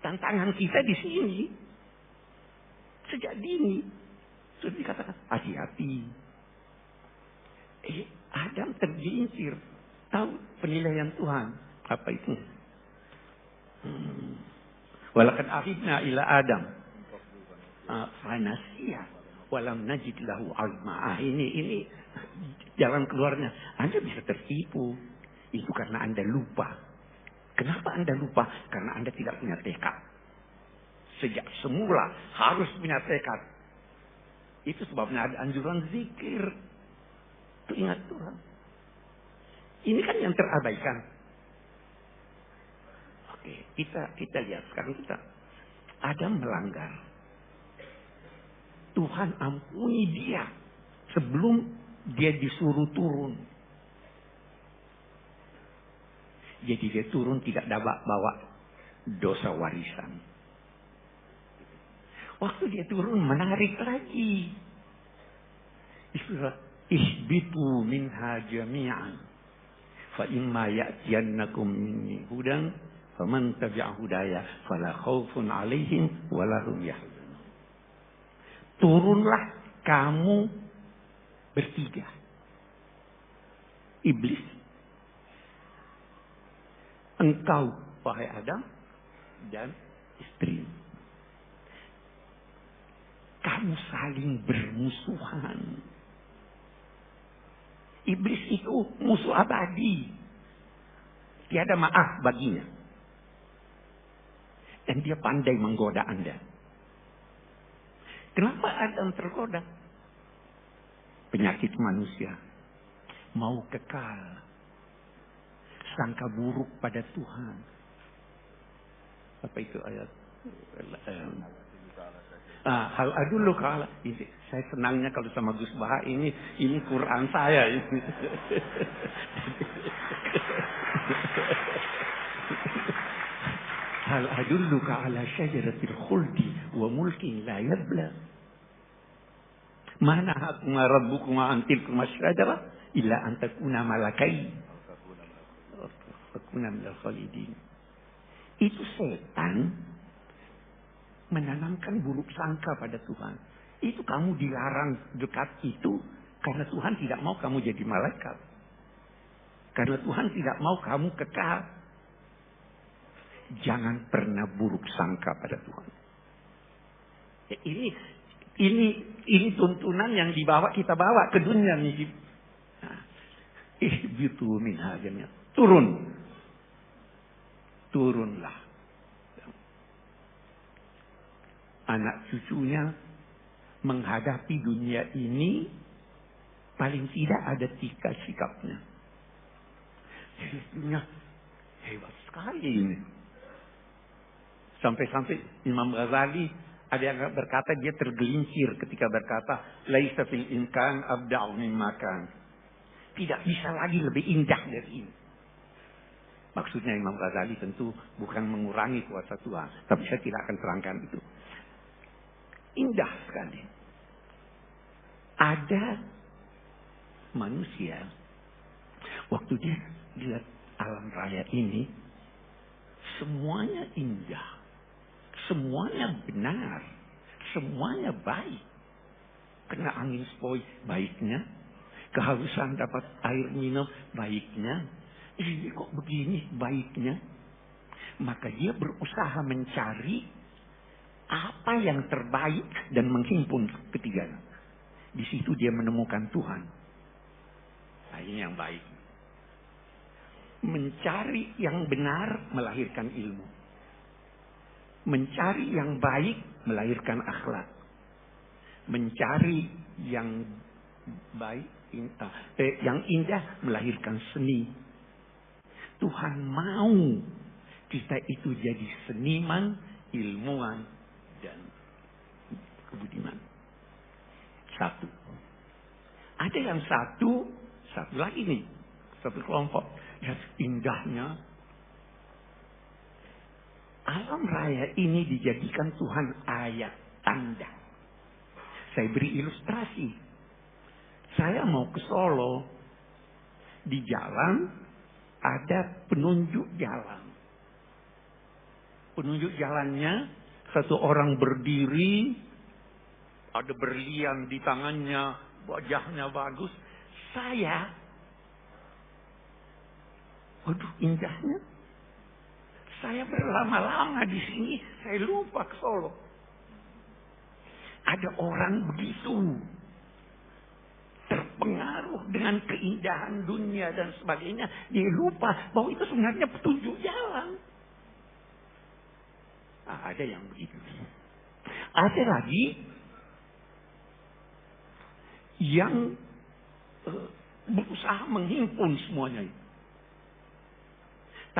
tantangan kita di sini. Sejak dini. Sudah dikatakan hati-hati. Adam tergelincir. Tahu penilaian Tuhan. Apa itu? Walaqad ahidna ila Adam. Fanasiya. Walam najid lahu azma. Ini jalan keluarnya. Anda bisa tertipu. Itu karena Anda lupa. Kenapa Anda lupa? Karena Anda tidak punya tekad. Sejak semula harus punya tekad. Itu sebabnya ada anjuran zikir. Itu ingat Tuhan. Ini kan yang terabaikan. Oke, kita lihat sekarang Adam melanggar. Tuhan ampuni dia sebelum dia disuruh turun. Jadi dia turun tidak dapat bawa dosa warisan. Waktu dia turun menarik lagi. Istilah ihbitu minha jami'an fa imma ya'tiyannakum minni hudan faman tabi'a hudaya fala khaufun 'alaihim wala hum yahzanun. Turunlah kamu bertiga. Iblis, engkau wahai Adam dan istri. Kamu saling bermusuhan. Iblis itu musuh abadi. Tiada maaf baginya. Dan dia pandai menggoda Anda. Kenapa Adam tergoda? Penyakit manusia. Mau kekal. Sangka buruk pada Tuhan. Apa itu ayat? Hal adullu kala. Saya senangnya kalau sama Gus Baha ini Quran saya ini. Hal adulluka ala syajaratil khuldi wa mulkin la yabla. Mana hakuma rabbukuma antilkuma syajara illa an takuna malakai. Takuna minal khalidin. Itu setan menanamkan buruk sangka pada Tuhan. Itu kamu dilarang dekat itu karena Tuhan tidak mau kamu jadi malaikat. Karena Tuhan tidak mau kamu kekal. Jangan pernah buruk sangka pada Tuhan. Ya, ini tuntunan yang kita bawa ke dunia nih. Nah, ihbitu minha jami'an. Turunlah. Anak cucunya menghadapi dunia ini paling tidak ada 3 sikapnya. Dunia hebat sekali ini. Sampai-sampai Imam Ghazali ada yang berkata dia tergelincir ketika berkata laisa fil imkan abda'u mimma kan. Tidak bisa lagi lebih indah dari ini. Maksudnya Imam Ghazali tentu bukan mengurangi kuasa Tuhan, tapi saya tidak akan terangkan itu. Indah sekali. Ada manusia waktu dia lihat alam raya ini semuanya indah, semuanya benar, semuanya baik. Kena angin sepoi baiknya, kehausan dapat air minum baiknya. Ini kok begini baiknya? Maka dia berusaha mencari apa yang terbaik dan menghimpun ketiganya. Di situ dia menemukan Tuhan. Nah, ini yang baik. Mencari yang benar melahirkan ilmu. Mencari yang baik melahirkan akhlak. Mencari yang baik, yang indah melahirkan seni. Tuhan mau kita itu jadi seniman, ilmuwan, dan kebudiman. Satu. Ada yang satu lagi nih. Satu kelompok. Lihat indahnya. Alam raya ini dijadikan Tuhan ayat tanda. Saya beri ilustrasi. Saya mau ke Solo. Di jalan ada penunjuk jalan. Penunjuk jalannya satu orang berdiri, ada berlian di tangannya, wajahnya bagus. Saya, waduh indahnya. Saya berlama-lama di sini, saya lupa ke Solo. Ada orang begitu terpengaruh dengan keindahan dunia dan sebagainya. Dia lupa bahwa itu sebenarnya petunjuk jalan. Nah, ada yang begitu. Ada lagi yang berusaha menghimpun semuanya itu.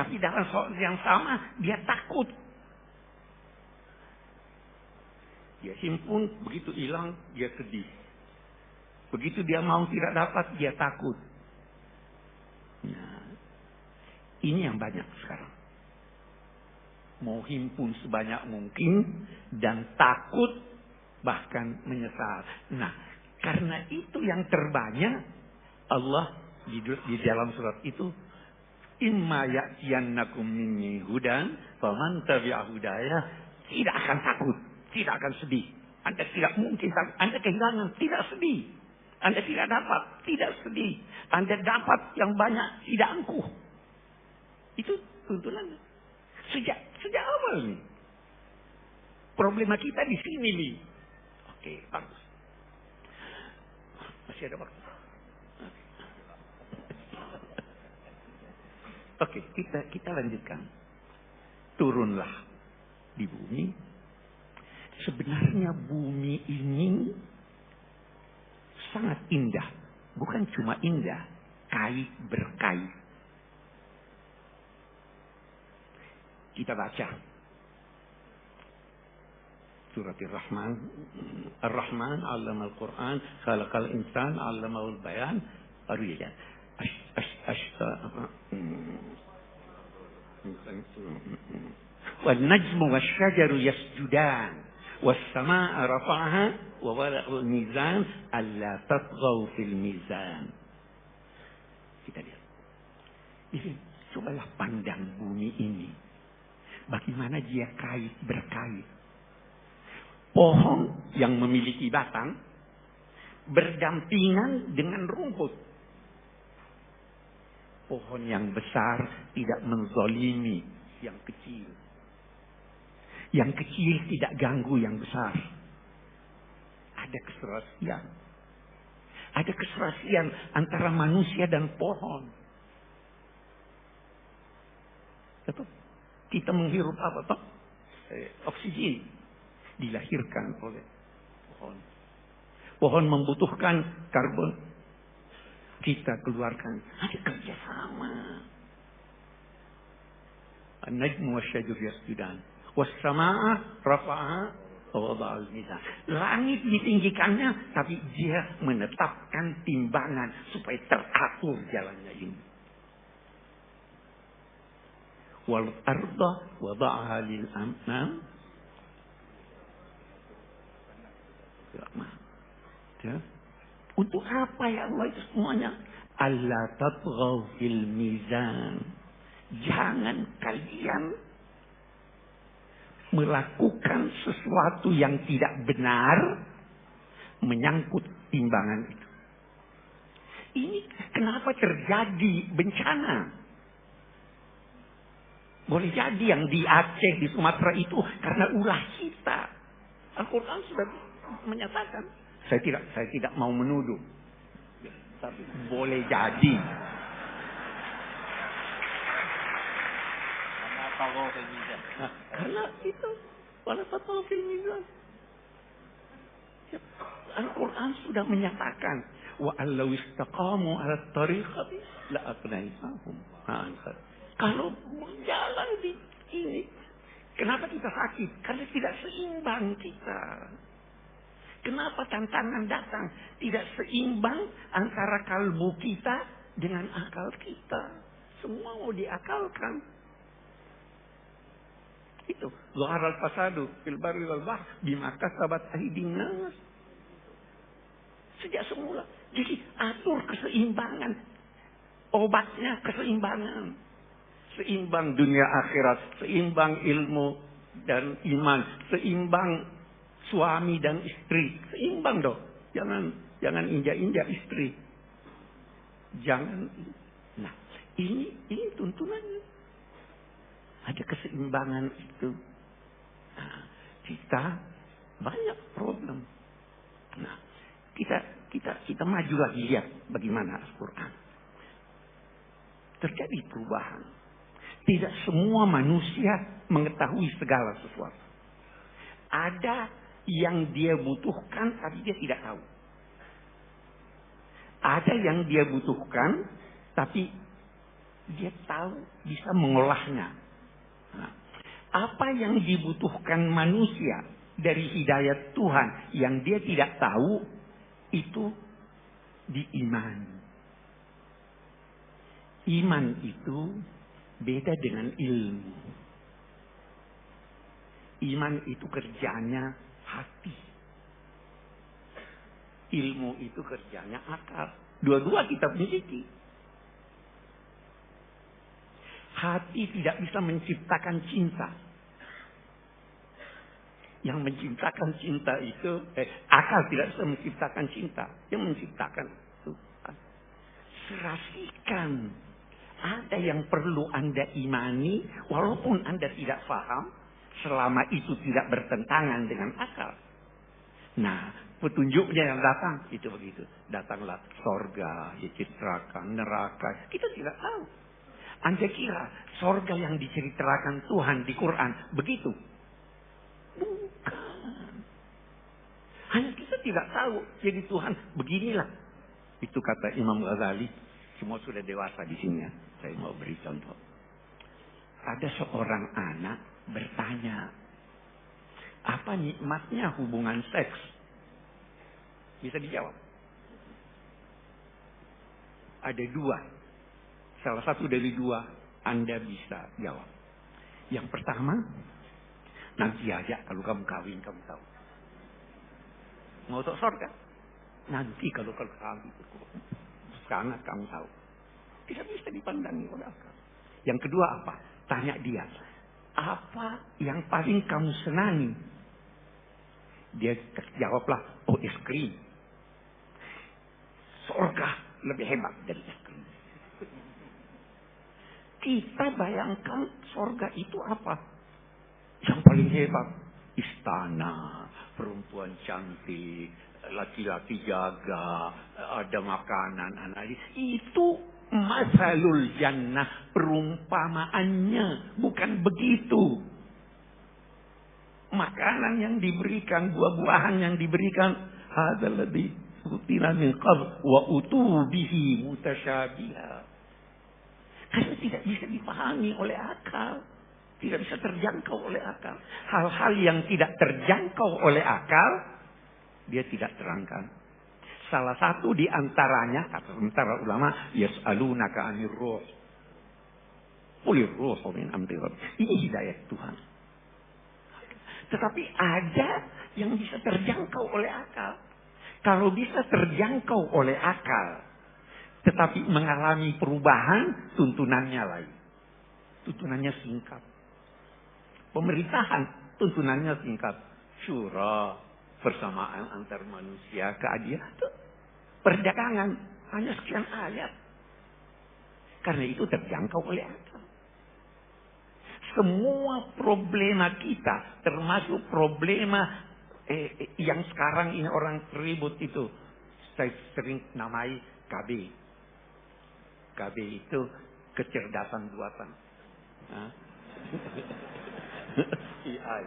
Tapi dalam soal yang sama dia takut. Dia himpun, begitu hilang dia sedih. Begitu dia mau tidak dapat dia takut. Nah, ini yang banyak sekarang. Mau himpun sebanyak mungkin dan takut bahkan menyesal. Nah, karena itu yang terbanyak Allah di dalam surat itu, imma ya'tiyannakum minni hudan faman tabi'a hudaya, tidak akan takut, tidak akan sedih. Anda tidak mungkin, Anda kehilangan, tidak sedih. Anda tidak dapat, tidak sedih. Anda dapat yang banyak, tidak angkuh. Itu tuntunannya. Sejak awal nih. Problema kita di sini nih. Oke, bagus. Masih ada waktu. Oke, kita lanjutkan. Turunlah di bumi. Sebenarnya bumi ini sangat indah. Bukan cuma indah, kait berkait. Kita baca surat Ar-Rahman. Ar-Rahman 'allama al-Qur'an, khalaqal insan 'allamahu al-bayan. Baru ya. Wan najmu wasyajaru yasjudan was samaa'a rafa'aha wa wada'al mizan alla tatghaw fil mizan. Kita lihat. Ini cobalah pandang bumi ini. Bagaimana dia kait berkait. Pohon yang memiliki batang berdampingan dengan rumput. Pohon yang besar tidak menzalimi yang kecil. Yang kecil tidak ganggu yang besar. Ada keserasian. Ada keserasian antara manusia dan pohon. Betul? Kita menghirup apa toh? Oksigen dilahirkan oleh pohon. Pohon membutuhkan karbon, kita keluarkan. Ada kerjasama. An-najmu wasyajaru yasjudan was-samaa'a rafa'aha wa wada'al mizan. Langit ditinggikannya, tapi dia menetapkan timbangan supaya teratur jalannya ini. Wal arda wada'aha lil anam. Ya. Untuk apa ya Allah itu semuanya? Alla tatghaw fil mizan. Jangan kalian melakukan sesuatu yang tidak benar menyangkut timbangan itu. Ini kenapa terjadi bencana? Boleh jadi yang di Aceh, di Sumatera itu karena ulah kita. Al-Quran sudah menyatakan. Saya tidak mau menuduh. Tapi boleh jadi. Nah, karena itu wala tatghaw fil mizan. Al-Quran sudah menyatakan wa allaw istaqamu 'ala at-tariqati la aqnaitahum. Kalau berjalan di ini, kenapa kita sakit? Karena tidak seimbang kita. Kenapa tantangan datang? Tidak seimbang antara kalbu kita dengan akal kita. Semua mau diakalkan. Itu. Zaharal fasadu fil barri wal bahr bima kasabat aydin nas. Sejak semula. Jadi atur keseimbangan. Obatnya keseimbangan. Seimbang dunia akhirat. Seimbang ilmu dan iman. Seimbang suami dan istri. Seimbang dong. Jangan injak-injak istri. Jangan. Nah, ini tuntunannya. Ada keseimbangan itu. Nah, kita banyak problem. Nah, kita kita maju lagi, lihat bagaimana Al-Quran. Terjadi perubahan. Tidak semua manusia mengetahui segala sesuatu. Ada yang dia butuhkan tapi dia tidak tahu. Ada yang dia butuhkan tapi dia tahu bisa mengolahnya. Nah, apa yang dibutuhkan manusia dari hidayat Tuhan yang dia tidak tahu itu diimani. Iman itu beda dengan ilmu. Iman itu kerjanya hati. Ilmu itu kerjanya akal. Dua-dua kita miliki. Hati tidak bisa menciptakan cinta. Yang menciptakan cinta itu, akal tidak bisa menciptakan cinta. Yang menciptakan Tuhan. Serasikan. Ada yang perlu Anda imani, walaupun Anda tidak paham, selama itu tidak bertentangan dengan akal. Nah, petunjuknya yang datang, itu begitu. Datanglah sorga, diceritakan, neraka. Kita tidak tahu. Anda kira sorga yang diceritakan Tuhan di Quran begitu? Bukan. Hanya kita tidak tahu. Jadi Tuhan beginilah. Itu kata Imam Ghazali. Semua sudah dewasa di sini ya. Saya mau beri contoh. Ada seorang anak bertanya, apa nikmatnya hubungan seks? Bisa dijawab. Ada dua. Salah satu dari dua Anda bisa jawab. Yang pertama, nanti aja kalau kamu kawin kamu tahu. Mau masuk surga? Nanti kalau kawin sekarang kamu tahu. Tidak bisa dipandangi oleh akal. Yang kedua apa? Tanya dia. Apa yang paling kamu senangi? Dia jawablah, oh es krim. Surga lebih hebat dari es krim. Kita bayangkan surga itu apa? Yang paling hebat. Istana, perempuan cantik, laki-laki jaga, ada makanan, anak. Itu masalul jannah, perumpamaannya. Bukan begitu. Makanan yang diberikan, buah-buahan yang diberikan, hadzal ladzi utina min qabl wa utubihi mutasyabiha. Karena tidak bisa dipahami oleh akal. Tidak bisa terjangkau oleh akal. Hal-hal yang tidak terjangkau oleh akal, dia tidak terangkan. Salah satu di antaranya, kata sementara ulama, yas'alunaka 'anir ruh. Qulir ruhu min amri rabbik. Ini hidayah Tuhan. Tetapi ada yang bisa terjangkau oleh akal. Kalau bisa terjangkau oleh akal, tetapi mengalami perubahan, tuntunannya lain. Tuntunannya singkat. Pemerintahan, tuntunannya singkat. Syura, persamaan antar manusia, keadilan. Perdagangan, hanya sekian ayat. Karena itu terjangkau oleh akal. Semua problema kita, termasuk problema yang sekarang ini orang ribut itu, saya sering namai KB. KB itu kecerdasan buatan. AI.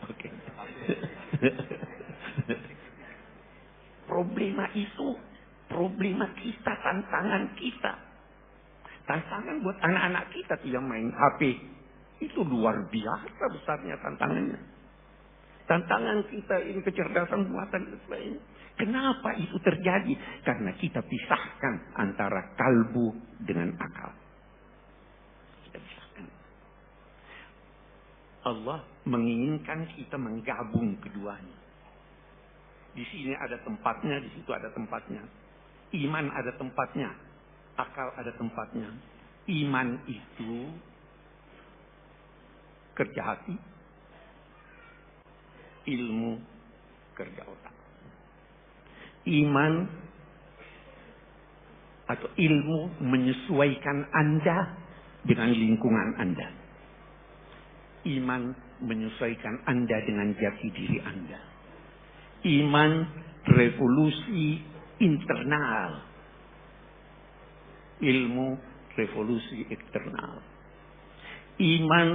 Oke. Problema itu problema kita, tantangan kita. Tantangan buat anak-anak kita tuh yang main HP. Itu luar biasa besarnya tantangannya. Tantangan kita ini kecerdasan buatan dan sebagainya. Kenapa itu terjadi? Karena kita pisahkan antara kalbu dengan akal. Kita pisahkan. Allah menginginkan kita menggabung keduanya. Di sini ada tempatnya, di situ ada tempatnya. Iman ada tempatnya, akal ada tempatnya. Iman itu kerja hati, ilmu kerja otak. Iman atau ilmu menyesuaikan Anda dengan lingkungan Anda. Iman menyesuaikan Anda dengan jati diri Anda. Iman revolusi internal. Ilmu revolusi eksternal. Iman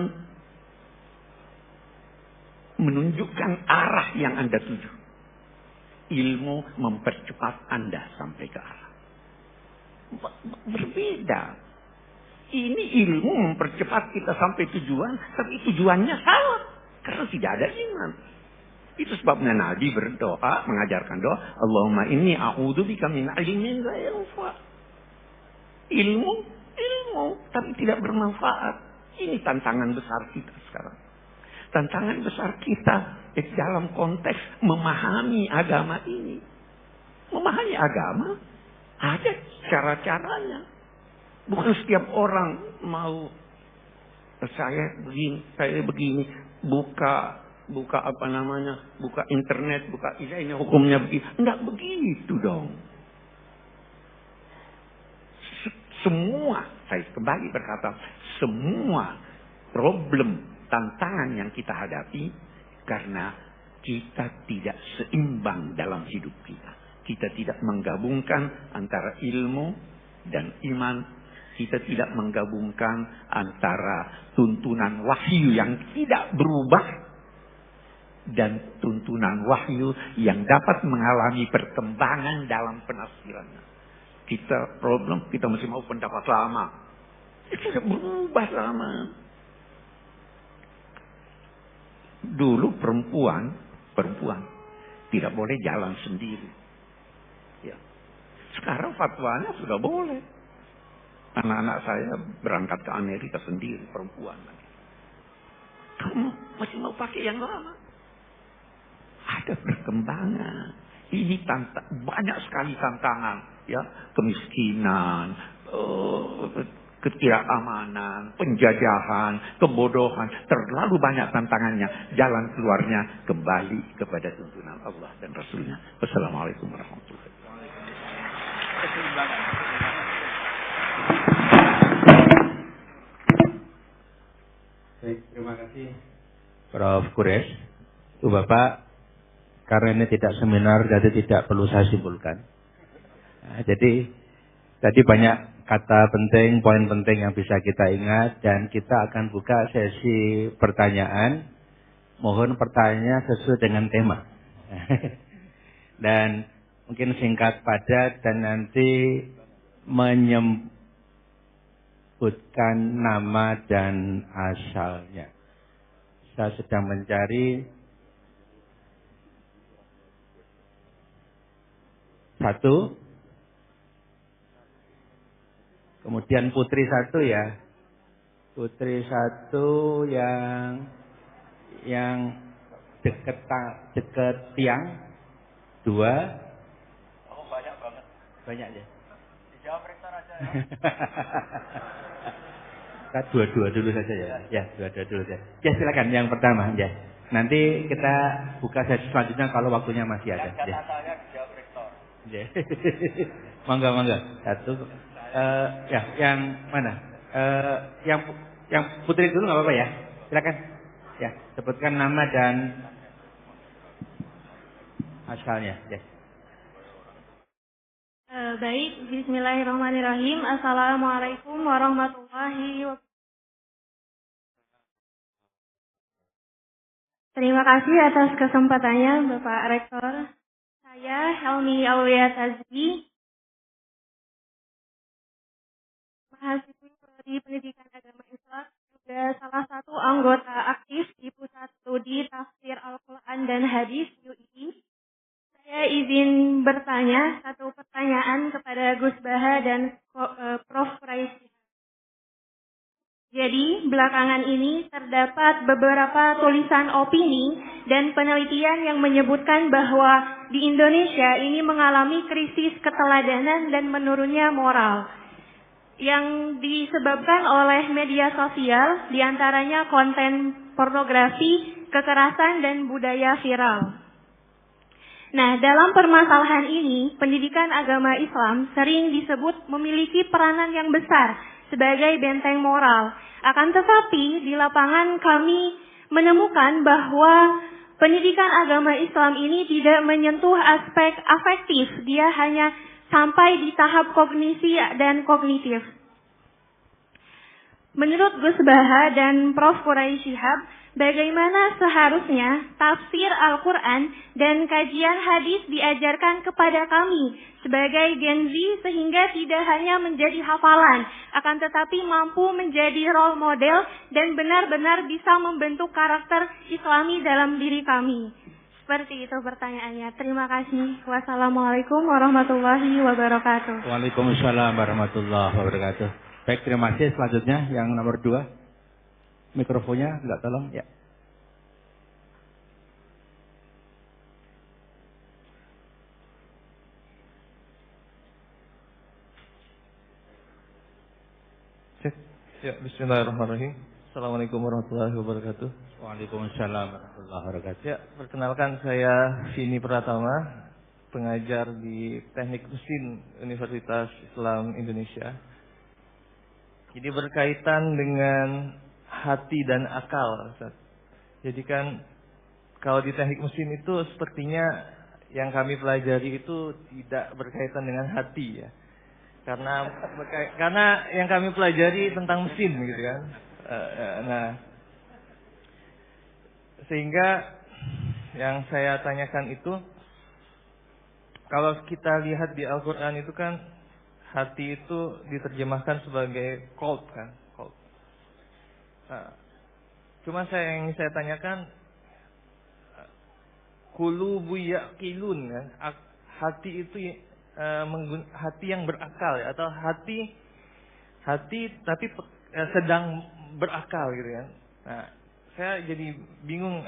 menunjukkan arah yang Anda tuju. Ilmu mempercepat Anda sampai ke arah. Berbeda. Ini ilmu mempercepat kita sampai tujuan, tapi tujuannya salah. Karena tidak ada iman. Itu sebabnya Nabi berdoa, mengajarkan doa, Allahumma inni a'udzubika min ilmin la yanfa'. Ilmu, tapi tidak bermanfaat. Ini tantangan besar kita sekarang. Tantangan besar kita dalam konteks memahami agama ini. Memahami agama, ada cara-caranya. Bukan setiap orang mau saya begini, buka apa namanya, buka internet, buka ini hukumnya begini. Enggak begitu dong. Semua, saya kembali berkata, semua problem, tantangan yang kita hadapi karena kita tidak seimbang dalam hidup kita. Kita tidak menggabungkan antara ilmu dan iman. Kita tidak menggabungkan antara tuntunan wahyu yang tidak berubah dan tuntunan wahyu yang dapat mengalami perkembangan dalam penafsirannya. Kita masih mau pendapat lama. Itu sudah berubah lama. Dulu perempuan tidak boleh jalan sendiri. Ya. Sekarang fatwanya sudah boleh. Anak-anak saya berangkat ke Amerika sendiri, perempuan. Kamu masih mau pakai yang lama? Ada perkembangan. Ini banyak sekali tantangan. Ya, kemiskinan, ketidakamanan, penjajahan, kebodohan, terlalu banyak tantangannya. Jalan keluarnya kembali kepada tuntunan Allah dan Rasulnya. Wassalamualaikum warahmatullahi wabarakatuh. Baik, terima kasih Prof. Quraisy. Itu Bapak, karena ini tidak seminar, jadi tidak perlu saya simpulkan. Nah, jadi tadi banyak kata penting, poin penting yang bisa kita ingat, dan kita akan buka sesi pertanyaan. Mohon pertanyaannya sesuai dengan tema. Dan mungkin singkat padat dan nanti menyebutkan nama dan asalnya. Saya sedang mencari satu. Kemudian putri satu ya. Putri satu yang dekat tiang. Dua. Oh, banyak banget. Banyak ya. Dijawab rektor aja ya. Kita dua-dua dulu saja ya. Ya, dua-dua dulu saja. Ya, silakan yang pertama ya. Nanti kita buka sesi selanjutnya kalau waktunya masih ada. Yang ya. saya dijawab rektor. Ya. Mangga. Satu. Ya, yang mana? Yang putri dulu nggak apa-apa ya. Silakan. Ya, sebutkan nama dan asalnya. Ya. Baik, bismillahirrahmanirrahim. Assalamualaikum warahmatullahi wabarakatuh. Terima kasih atas kesempatannya Bapak Rektor. Saya Helmi Aulia Tazbi, mahasiswi Prodi Pendidikan Agama Islam, juga salah satu anggota aktif di Pusat Studi Tafsir Al-Quran dan Hadis UI. Saya izin bertanya satu pertanyaan kepada Gus Baha dan Prof. Quraisy. Jadi, belakangan ini terdapat beberapa tulisan opini dan penelitian yang menyebutkan bahwa di Indonesia ini mengalami krisis keteladanan dan menurunnya moral yang disebabkan oleh media sosial, diantaranya konten pornografi, kekerasan, dan budaya viral. Nah, dalam permasalahan ini, pendidikan agama Islam sering disebut memiliki peranan yang besar sebagai benteng moral. Akan tetapi, di lapangan kami menemukan bahwa pendidikan agama Islam ini tidak menyentuh aspek afektif, dia hanya sampai di tahap kognisi dan kognitif. Menurut Gus Baha dan Prof. Quraisy Shihab, bagaimana seharusnya tafsir Al-Quran dan kajian hadis diajarkan kepada kami sebagai Gen Z sehingga tidak hanya menjadi hafalan, akan tetapi mampu menjadi role model dan benar-benar bisa membentuk karakter Islami dalam diri kami. Seperti itu pertanyaannya. Terima kasih. Wassalamualaikum warahmatullahi wabarakatuh. Waalaikumsalam warahmatullahi wabarakatuh. Baik, terima kasih. Selanjutnya yang nomor 2. Mikrofonnya enggak tolong ya. Ya, bismillahirrahmanirrahim. Assalamualaikum warahmatullahi wabarakatuh. Waalaikumsalam warahmatullahi wabarakatuh. Ya, perkenalkan saya Vini Pratama, pengajar di Teknik Mesin Universitas Islam Indonesia. Jadi berkaitan dengan hati dan akal, Ustaz. Jadi kan kalau di teknik mesin itu sepertinya yang kami pelajari itu tidak berkaitan dengan hati ya. Karena yang kami pelajari tentang mesin gitu kan. Nah, sehingga yang saya tanyakan itu, kalau kita lihat di Al-Quran itu kan hati itu diterjemahkan sebagai qalb kan, qalb. Nah, cuma yang saya tanyakan, qulubu yaqilun kan, hati itu hati yang berakal ya, atau hati tapi sedang berakal gitu kan. Nah, saya jadi bingung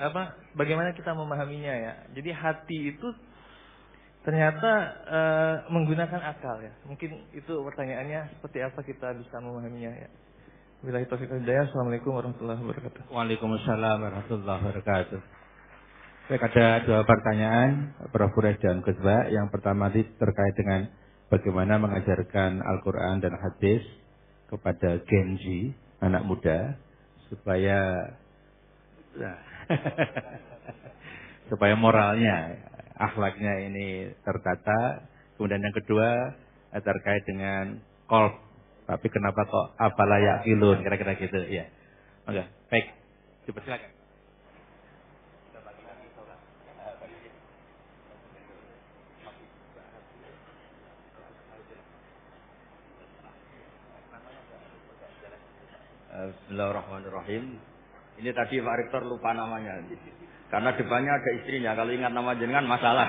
bagaimana kita memahaminya ya. Jadi hati itu ternyata menggunakan akal ya. Mungkin itu pertanyaannya, seperti apa kita bisa memahaminya ya. Billahi taufiq wal hidayah. Assalamualaikum warahmatullahi wabarakatuh. Waalaikumsalam warahmatullahi wabarakatuh. Baik, ada 2 pertanyaan Prof. Quraisy dan Gus Baha. Yang pertama terkait dengan bagaimana mengajarkan Al-Quran dan hadis kepada Gen Z, anak muda, supaya supaya moralnya, akhlaknya ini tertata. Kemudian yang kedua terkait dengan qalb. Tapi kenapa kok apalah yaqilun, kira-kira gitu ya. Oke, baik. Silakan. Bismillahirrahmanirrahim. Ini tadi Pak Rektor lupa namanya. Karena depannya ada istrinya. Kalau ingat nama jenengan masalah.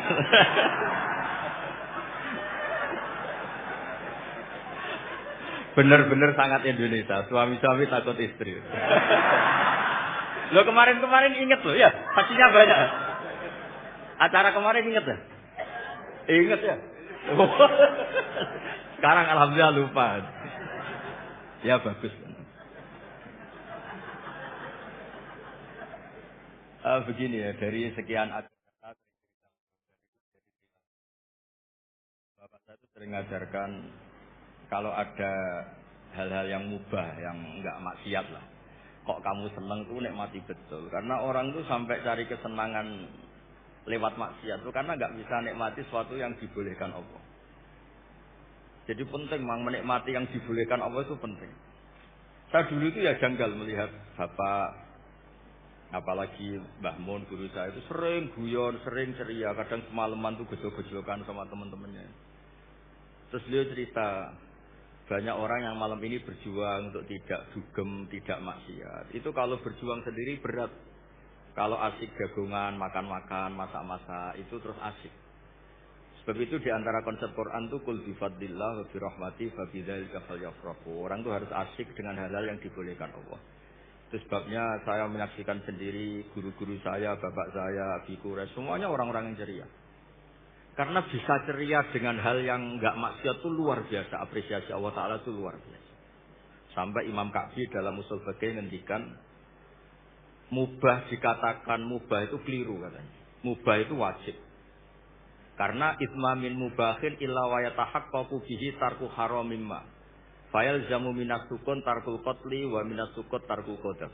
Bener-bener sangat Indonesia. Suami-suami takut istri. Lo kemarin-kemarin inget loh ya. Saksinya banyak. Acara kemarin inget ya? Inget ya? Sekarang alhamdulillah lupa. Ya bagus. Begini ya, dari sekian acara Bapak saya itu sering mengajarkan kalau ada hal-hal yang mubah, yang enggak maksiat lah. Kok kamu seneng tuh nikmati betul. Karena orang tuh sampai cari kesenangan lewat maksiat tuh karena enggak bisa nikmati sesuatu yang dibolehkan Allah. Jadi penting memang menikmati yang dibolehkan Allah itu penting. Saya dulu itu ya janggal melihat Bapak, apalagi Mbah Mun guru saya itu sering guyon, sering ceria, kadang semalaman tuh gojol-gojolkan sama teman-temannya. Terus beliau cerita, banyak orang yang malam ini berjuang untuk tidak dugem, tidak maksiat. Itu kalau berjuang sendiri berat. Kalau asik jagongan, makan-makan, masak-masak, itu terus asik. Sebab itu di antara konsep Quran tuh kul bi fadlillah wa bi rahmati fa bidzalika falyafrahu. Orang tuh harus asik dengan hal-hal yang dibolehkan Allah. Itu sebabnya saya menyaksikan sendiri guru-guru saya, bapak saya, Abi Quraisy, semuanya orang-orang yang ceria. Karena bisa ceria dengan hal yang enggak maksiat itu luar biasa. Apresiasi Allah Ta'ala itu luar biasa. Sampai Imam Ka'bi dalam usul fikih ngendikan, mubah dikatakan mubah itu keliru katanya. Mubah itu wajib. Karena itmamin mubahin illa wa yatahaqqaqu bihi tarku haramin ma. Fayal jamu minas sukun tarkul qatli wa minas sukut tarkul qadaf.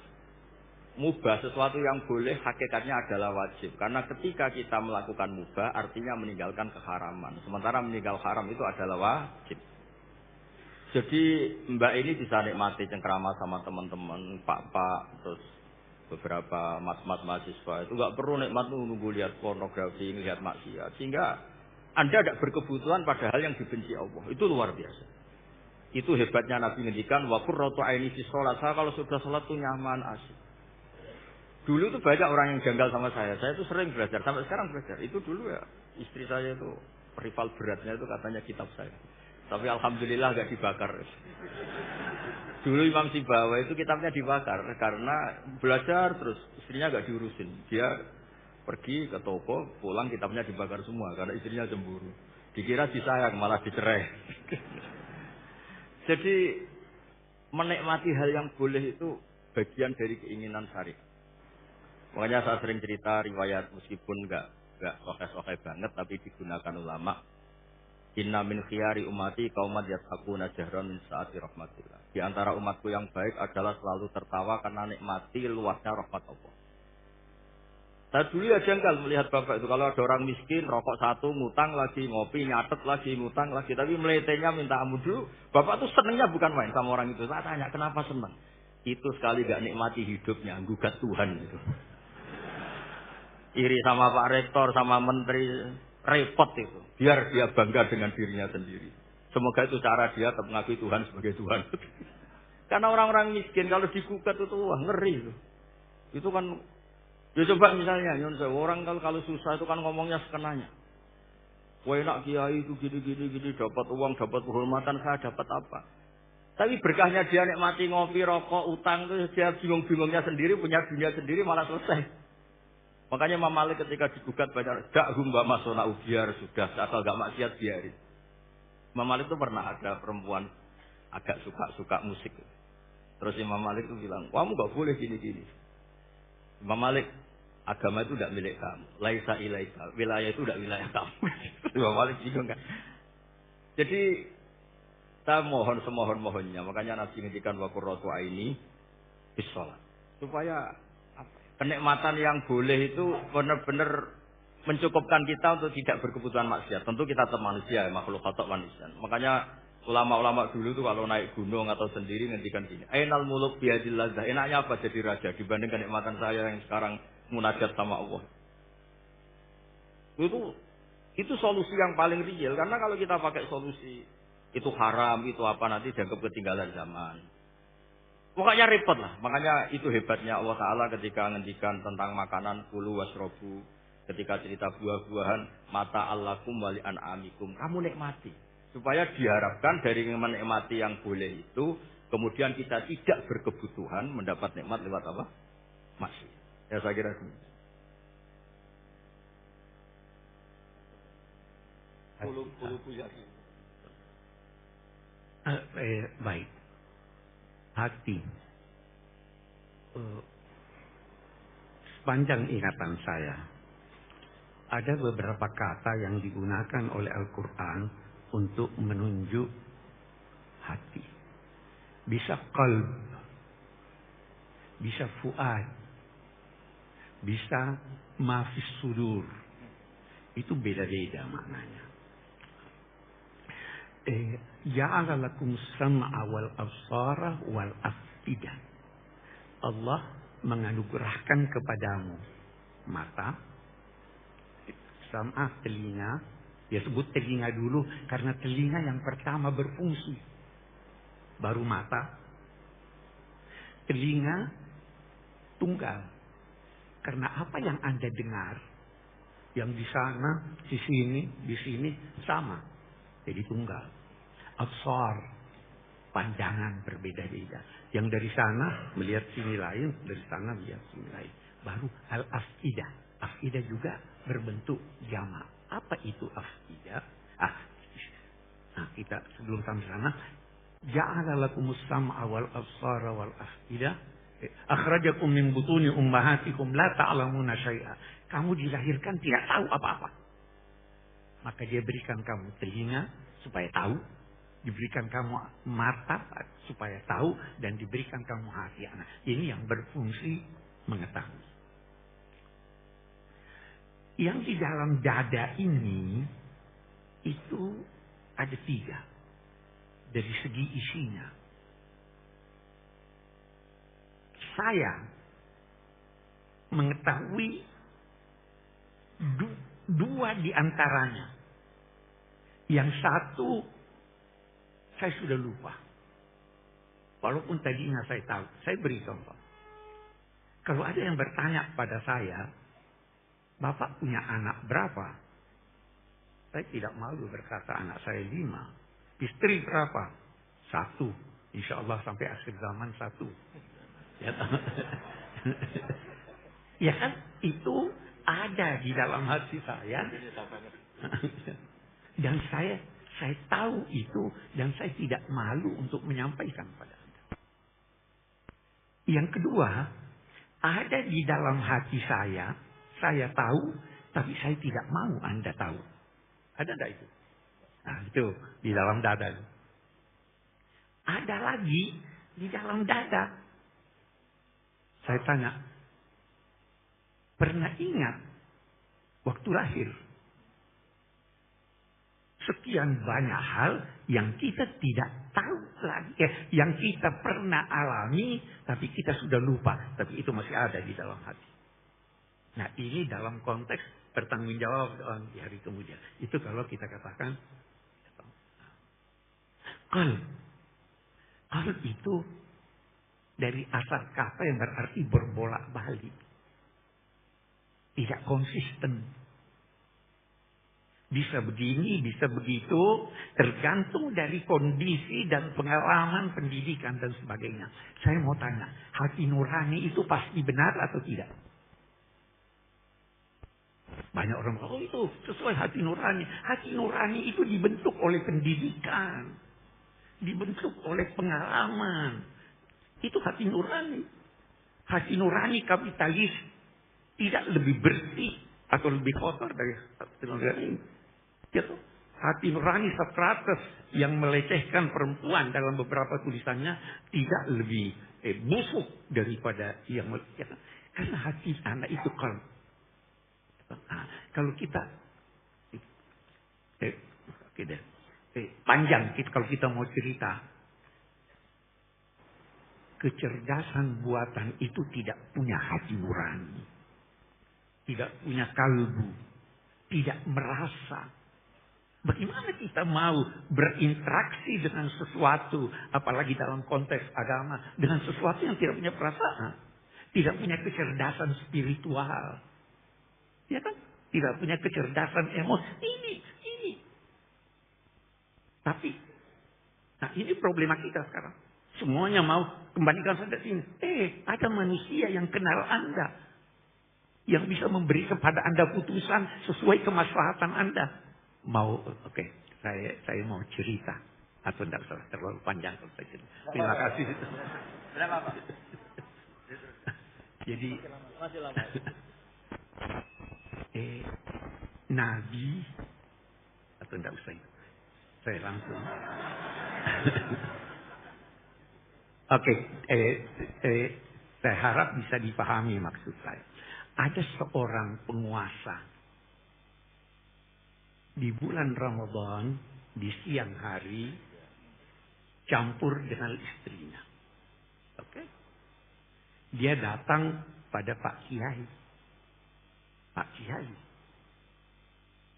mubah, sesuatu yang boleh hakikatnya adalah wajib. Karena ketika kita melakukan mubah artinya meninggalkan keharaman. Sementara meninggal haram itu adalah wajib. Jadi Mbak ini bisa nikmati cengkrama sama teman-teman, pak-pak, terus beberapa mas-mas mahasiswa itu nggak perlu nikmat nunggu lihat pornografi, lihat maksiat, sehingga Anda tidak berkebutuhan pada hal yang dibenci Allah. Itu luar biasa. Itu hebatnya Nabi ngendikan wa qurratu aini fi shalat. Saya kalau sudah salat tuh nyaman, asik. Dulu itu banyak orang yang janggal sama saya. Saya itu sering belajar, sampai sekarang belajar. Itu dulu ya istri saya itu rival beratnya itu katanya kitab saya. Tapi alhamdulillah gak dibakar. Dulu Imam Sibawa itu kitabnya dibakar karena belajar terus istrinya gak diurusin. Dia pergi ke toko, pulang kitabnya dibakar semua karena istrinya cemburu. Dikira disayang malah dicerai. Jadi menikmati hal yang boleh itu bagian dari keinginan syariat. Makanya saya sering cerita riwayat meskipun gak sokai banget tapi digunakan ulama. Inna min khiyari ummati qauman yattaquna jahran min saati rahmatillah. Di antara umatku yang baik adalah selalu tertawa karena nikmati luasnya rahmat Allah. Saya dulu ya janggal melihat bapak itu. Kalau ada orang miskin, rokok satu, ngutang lagi, ngopi, nyatet lagi, ngutang lagi. Tapi meletenya minta ampun dulu. Bapak tuh senengnya bukan main sama orang itu. Saya tanya, kenapa seneng? Itu sekali gak nikmati hidupnya, gugat Tuhan itu. Iri sama Pak Rektor, sama Menteri, repot itu. Biar dia bangga dengan dirinya sendiri. Semoga itu cara dia tetap mengakui Tuhan sebagai Tuhan. Karena orang-orang miskin kalau digugat itu wah ngeri itu. Itu kan ya coba misalnya orang kalau susah itu kan ngomongnya sekenanya. Wah enak kiai itu gini dapat uang, dapat kehormatan, saya dapat apa? Tapi berkahnya dia nikmati ngopi, rokok, utang itu dia bingung-bingungnya sendiri, punya dunia sendiri malah selesai. Makanya Imam Malik ketika digugat banyak dakhum wa masona biar sudah asal gak maksiat biarin. Imam Malik itu pernah ada perempuan agak suka musik. Terus Imam Malik itu bilang, kamu gak boleh gini-gini. Imam Malik, agama itu tidak milik kamu. Laisa ilaika, wilayah itu tidak wilayah kamu. Imam Malik bingung kan. Jadi saya mohon semohon-mohonnya, makanya Nabi ngendikan wa qurratu aini bis shalah. Supaya kenikmatan yang boleh itu benar-benar mencukupkan kita untuk tidak berkebutuhan maksiat. Tentu kita tetap manusia, makhluk khatok manusia. Makanya ulama-ulama dulu tuh kalau naik gunung atau sendiri ngendikan gini, ainal muluk biadil lazah. Enaknya apa jadi raja dibanding kenikmatan saya yang sekarang munajat sama Allah. Itu solusi yang paling real. Karena kalau kita pakai solusi itu haram, itu apa nanti dianggap ketinggalan zaman. Pokoknya repot lah. Makanya itu hebatnya Allah Ta'ala ketika ngendikan tentang makanan kulu wasrobu. Ketika cerita buah-buahan mata allakum wali an'amikum. Kamu nikmati. Supaya diharapkan dari menikmati yang boleh itu. Kemudian kita tidak berkebutuhan mendapat nikmat lewat apa? Masih. Ya saya kira itu. Baik. Hati. Sepanjang ingatan saya, ada beberapa kata yang digunakan oleh Al-Quran untuk menunjuk hati. Bisa qalb, bisa fuad, bisa mafis sudur. Itu beda-beda maknanya. Ja'ala lakum sam'a wal absara wal afidah. Allah menganugerahkan kepadamu mata, sam'a telinga. Dia sebut telinga dulu karena telinga yang pertama berfungsi. Baru mata. Telinga tunggal. Karena apa yang Anda dengar, yang di sana, di sini sama. Jadi tunggal. Absar, pandangan berbeda-beda. Yang dari sana melihat sini lain, dari sana melihat sini lain. Baru al-afidah. Afidah juga berbentuk jamak. Apa itu afidah? Kita sebelum sampai sana, ja'ala lakumus sam'a wal absara wal afidah. Akhrajakum min butuni ummahatikum la ta'lamuna syai'a. Kamu dilahirkan tidak tahu apa-apa. Maka dia berikan kamu telinga supaya tahu, diberikan kamu mata supaya tahu, dan diberikan kamu hati. Nah, ini yang berfungsi mengetahui. Yang di dalam dada ini itu ada 3 dari segi isinya. Saya mengetahui 2 di antaranya. Yang 1 saya sudah lupa. Walaupun tadinya saya tahu. Saya beri contoh. Kalau ada yang bertanya pada saya, Bapak punya anak berapa? Saya tidak malu berkata anak saya 5. Istri berapa? 1. Insya Allah sampai akhir zaman 1. Ya, ya kan? Itu ada di dalam hati saya. Dan saya tahu itu. Dan saya tidak malu untuk menyampaikan pada Anda. Yang kedua, ada di dalam hati saya tahu, tapi saya tidak mau Anda tahu. Ada enggak itu? Nah, itu di dalam dada. Ada lagi di dalam dada. Saya tanya, pernah ingat waktu lahir? Sekian banyak hal yang kita tidak tahu lagi. Yang kita pernah alami, tapi kita sudah lupa. Tapi itu masih ada di dalam hati. Nah, ini dalam konteks bertanggung jawab di hari kemudian. Itu kalau kita katakan qalb itu dari asal kata yang berarti berbolak-balik. Tidak konsisten. Bisa begini, bisa begitu. Tergantung dari kondisi dan pengalaman pendidikan dan sebagainya. Saya mau tanya, hati nurani itu pasti benar atau tidak? Banyak orang bilang, oh itu sesuai hati nurani. Hati nurani itu dibentuk oleh pendidikan. Dibentuk oleh pengalaman. Itu hati nurani. Hati nurani kapitalis tidak lebih bersih atau lebih kotor dari hati nurani. Gitu. Hati nurani Socrates yang melecehkan perempuan dalam beberapa tulisannya tidak lebih busuk daripada yang melecehkan. Karena hati anak itu kalau kita panjang kalau kita mau cerita. Kecerdasan buatan itu tidak punya hati nurani. Tidak punya kalbu. Tidak merasa. Bagaimana kita mau berinteraksi dengan sesuatu. Apalagi dalam konteks agama. Dengan sesuatu yang tidak punya perasaan. Tidak punya kecerdasan spiritual. Ya kan? Tidak punya kecerdasan emosi. Ini. Tapi. Nah ini problema kita sekarang. Semuanya mau kembalikan saja sini. Ada manusia yang kenal Anda. Yang bisa memberi kepada Anda putusan sesuai kemaslahatan Anda. Oke. Saya mau cerita. Atau tidak salah terlalu panjang kalau saya cerita. Terima kasih. Berapa Pak? Jadi. Masih lama. Nabi. Atau tidak usah. Saya langsung. Oke, saya harap bisa dipahami maksud saya. Ada seorang penguasa di bulan Ramadan di siang hari campur dengan istrinya. Oke. Dia datang pada Pak Kiai. Pak Kiai,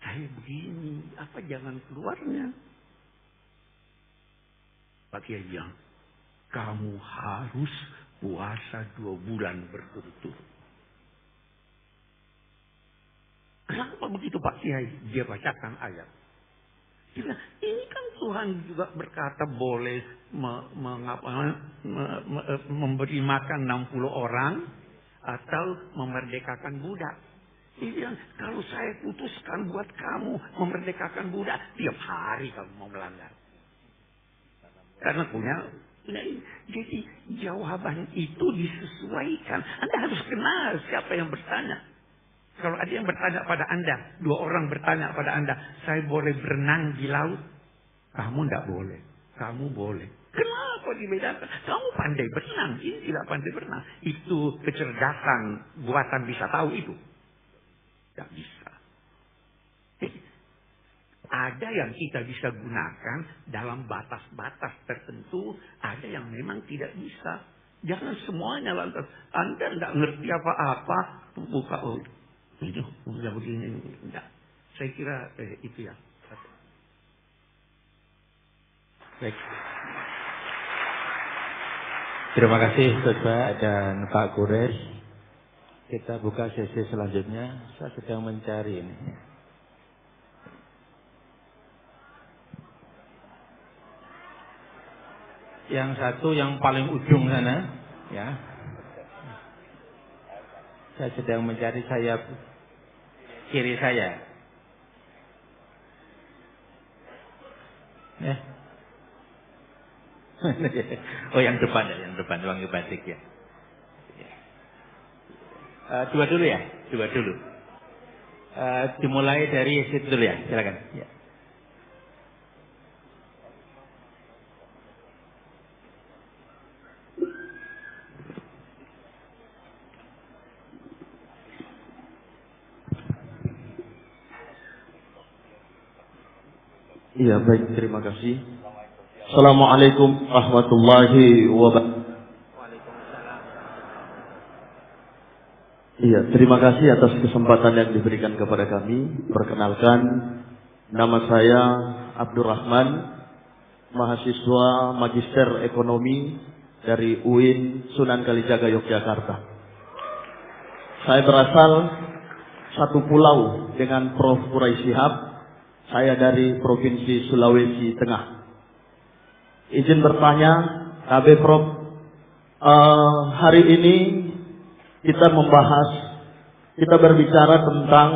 saya begini, apa jalan keluarnya? Pak Kiai bilang, kamu harus puasa 2 bulan berturut-turut. Kenapa begitu Pak Kiai? Dia bacakan ayat. Dia bilang, ini kan Tuhan juga berkata boleh memberi makan 60 orang atau memerdekakan budak. Dia bilang, kalau saya putuskan buat kamu memerdekakan budak, tiap hari kamu mau melanggar. Karena punya. Jadi jawaban itu disesuaikan. Anda harus kenal siapa yang bertanya. Kalau ada yang bertanya pada Anda, 2 orang bertanya pada Anda, saya boleh berenang di laut? Kamu tidak boleh. Kamu boleh. Kenapa kok dibedakan? Kamu pandai berenang, ini tidak pandai berenang. Itu kecerdasan buatan bisa tahu itu. Tidak bisa. Ada yang kita bisa gunakan dalam batas-batas tertentu, ada yang memang tidak bisa. Jangan semuanya lantas. Anda tidak ngerti apa-apa, buka itu udah begini. Enggak. Saya kira itu ya. Baik. Terima kasih Bapak dan Pak Kures. Kita buka sesi selanjutnya. Saya sedang mencari ini. Yang satu yang paling ujung sana, ya. Saya sedang mencari sayap kiri saya. Oh yang depan ya, yang depan ruang batik ya. Dua dulu ya, dua dulu. Dimulai dari situ dulu ya, silakan. Ya. Iya, baik, terima kasih. Assalamualaikum warahmatullahi wabarakatuh. Iya, terima kasih atas kesempatan yang diberikan kepada kami. Perkenalkan, nama saya Abdurrahman, mahasiswa Magister Ekonomi dari UIN Sunan Kalijaga, Yogyakarta. Saya berasal satu pulau dengan Prof. Quraisy Shihab. Saya dari Provinsi Sulawesi Tengah. Izin bertanya, KB Prof, hari ini kita berbicara tentang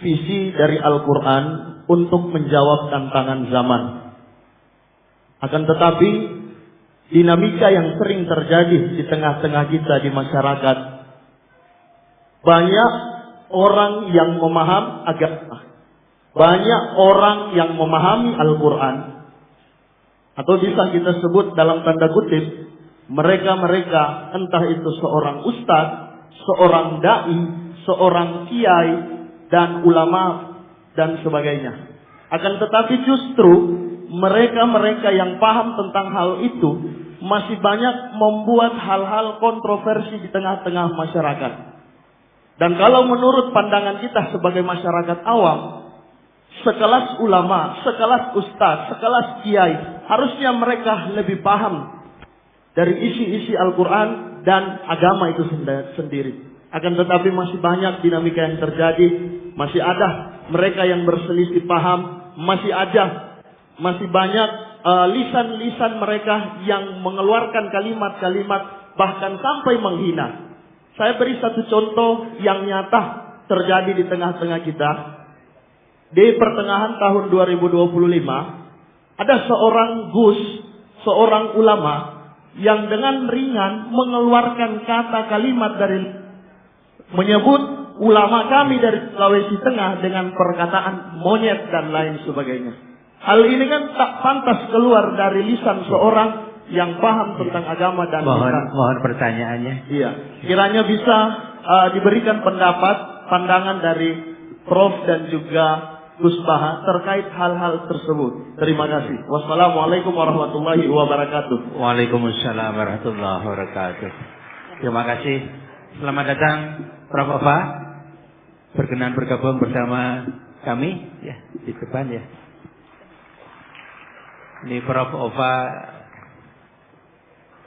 visi dari Al-Quran untuk menjawab tantangan zaman. Akan tetapi, dinamika yang sering terjadi di tengah-tengah kita di masyarakat, banyak orang yang memahami agama. Banyak orang yang memahami Al-Quran, atau bisa kita sebut dalam tanda kutip, mereka-mereka entah itu seorang ustadz, seorang da'i, seorang kiai, dan ulama, dan sebagainya. Akan tetapi justru mereka-mereka yang paham tentang hal itu masih banyak membuat hal-hal kontroversi di tengah-tengah masyarakat. Dan kalau menurut pandangan kita sebagai masyarakat awam, sekelas ulama, sekelas ustaz, sekelas kiai, harusnya mereka lebih paham dari isi-isi Al-Quran dan agama itu sendiri. Akan tetapi masih banyak dinamika yang terjadi, masih ada mereka yang berselisih paham, masih banyak lisan-lisan mereka yang mengeluarkan kalimat-kalimat bahkan sampai menghina. Saya beri satu contoh yang nyata terjadi di tengah-tengah kita. Di pertengahan tahun 2025, ada seorang gus, seorang ulama, yang dengan ringan mengeluarkan kata kalimat dari menyebut ulama kami dari Sulawesi Tengah dengan perkataan monyet dan lain sebagainya. Hal ini kan tak pantas keluar dari lisan seorang yang paham tentang agama dan mohon pertanyaannya. Iya, kiranya bisa diberikan pandangan dari Prof dan juga Gus Baha terkait hal-hal tersebut. Terima kasih. Wassalamualaikum warahmatullahi wabarakatuh. Waalaikumsalam warahmatullahi wabarakatuh. Terima kasih. Selamat datang Prof. Ova. Berkenan bergabung bersama kami ya di depan ya. Ini Prof. Ova,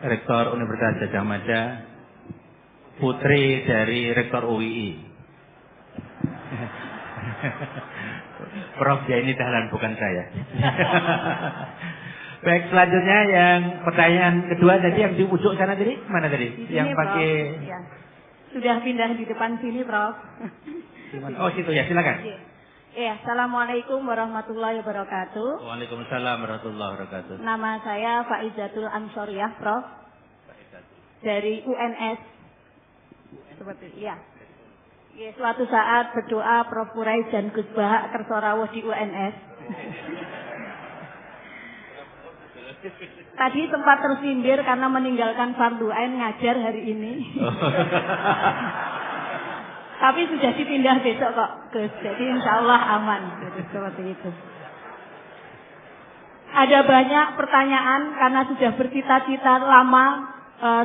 Rektor Universitas Gadjah Mada, putri dari Rektor UII. Prof ya ini dahlan bukan saya. Baik, selanjutnya yang pertanyaan kedua tadi yang di ujung sana tadi, mana tadi? Di yang sini, pakai ya. Sudah pindah di depan sini, Prof. Oh, situ ya, silakan. Iya, Assalamualaikum warahmatullahi wabarakatuh. Waalaikumsalam warahmatullahi wabarakatuh. Nama saya Faizatul Ansoriyah, Prof. Dari UNS. Seperti iya. Ya, suatu saat berdoa Prof. Quraisy dan Gus Baha kerso rawuh di UNS. Tadi sempat tersindir karena meninggalkan fardu ain ngajar hari ini. Tapi sudah dipindah besok kok, Gus. Jadi insya Allah aman. Jadi seperti itu. Ada banyak pertanyaan karena sudah bercita-cita lama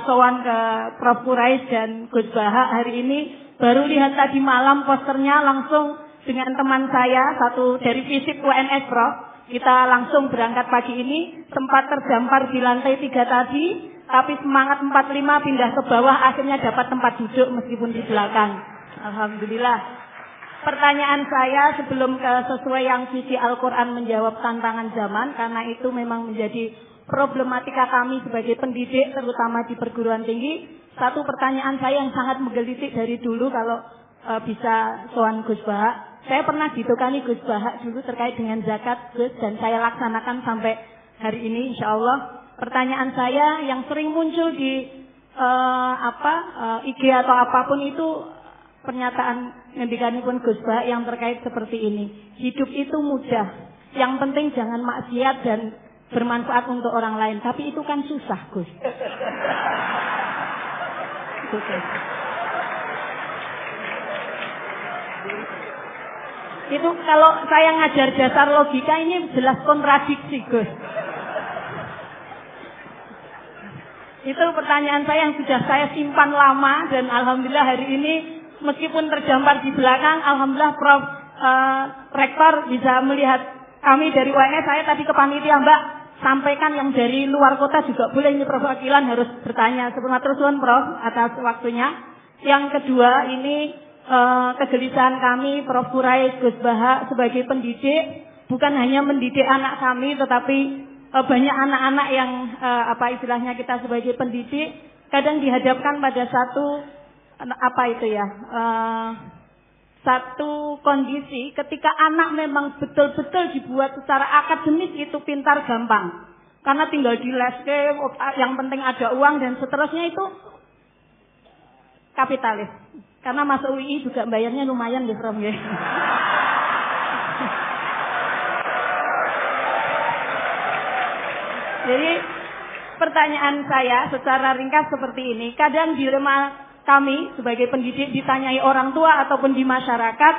sowan ke Prof. Quraisy dan Gus Baha hari ini. Baru lihat tadi malam posternya langsung dengan teman saya, satu dari FISIP UNS Prof. Kita langsung berangkat pagi ini, sempat terdampar di lantai 3 tadi, tapi semangat 45 pindah ke bawah, akhirnya dapat tempat duduk meskipun di belakang. Alhamdulillah. Pertanyaan saya sebelum ke sesuai yang visi Al-Quran menjawab tantangan zaman, karena itu memang menjadi problematika kami sebagai pendidik, terutama di perguruan tinggi. Satu pertanyaan saya yang sangat menggelitik dari dulu kalau bisa soal Gus Baha. Saya pernah ditukani Gus Baha dulu terkait dengan zakat Gus, dan saya laksanakan sampai hari ini insya Allah. Pertanyaan saya yang sering muncul di IG atau apapun itu pernyataan ngendikanipun Gus Baha yang terkait seperti ini. Hidup itu mudah. Yang penting jangan maksiat dan bermanfaat untuk orang lain. Tapi itu kan susah, Gus. Itu kalau saya ngajar dasar logika ini jelas kontradiksi, Gus. Itu pertanyaan saya yang sudah saya simpan lama dan alhamdulillah hari ini meskipun terdampar di belakang, alhamdulillah Prof. Rektor bisa melihat kami dari UNS. Saya tadi ke panitia, Mbak, sampaikan yang dari luar kota juga boleh, ini perwakilan harus bertanya. Terus Prof atas waktunya. Yang kedua ini kegelisahan kami Prof. Quraisy, Gus Baha sebagai pendidik, bukan hanya mendidik anak kami tetapi banyak anak-anak yang istilahnya kita sebagai pendidik kadang dihadapkan pada satu kondisi ketika anak memang betul-betul dibuat secara akademis itu pintar gampang. Karena tinggal di leske, yang penting ada uang dan seterusnya, itu kapitalis. Karena masuk UI juga bayarnya lumayan deh, Prof. Jadi pertanyaan saya secara ringkas seperti ini. Kadang dilema kami sebagai pendidik ditanyai orang tua ataupun di masyarakat,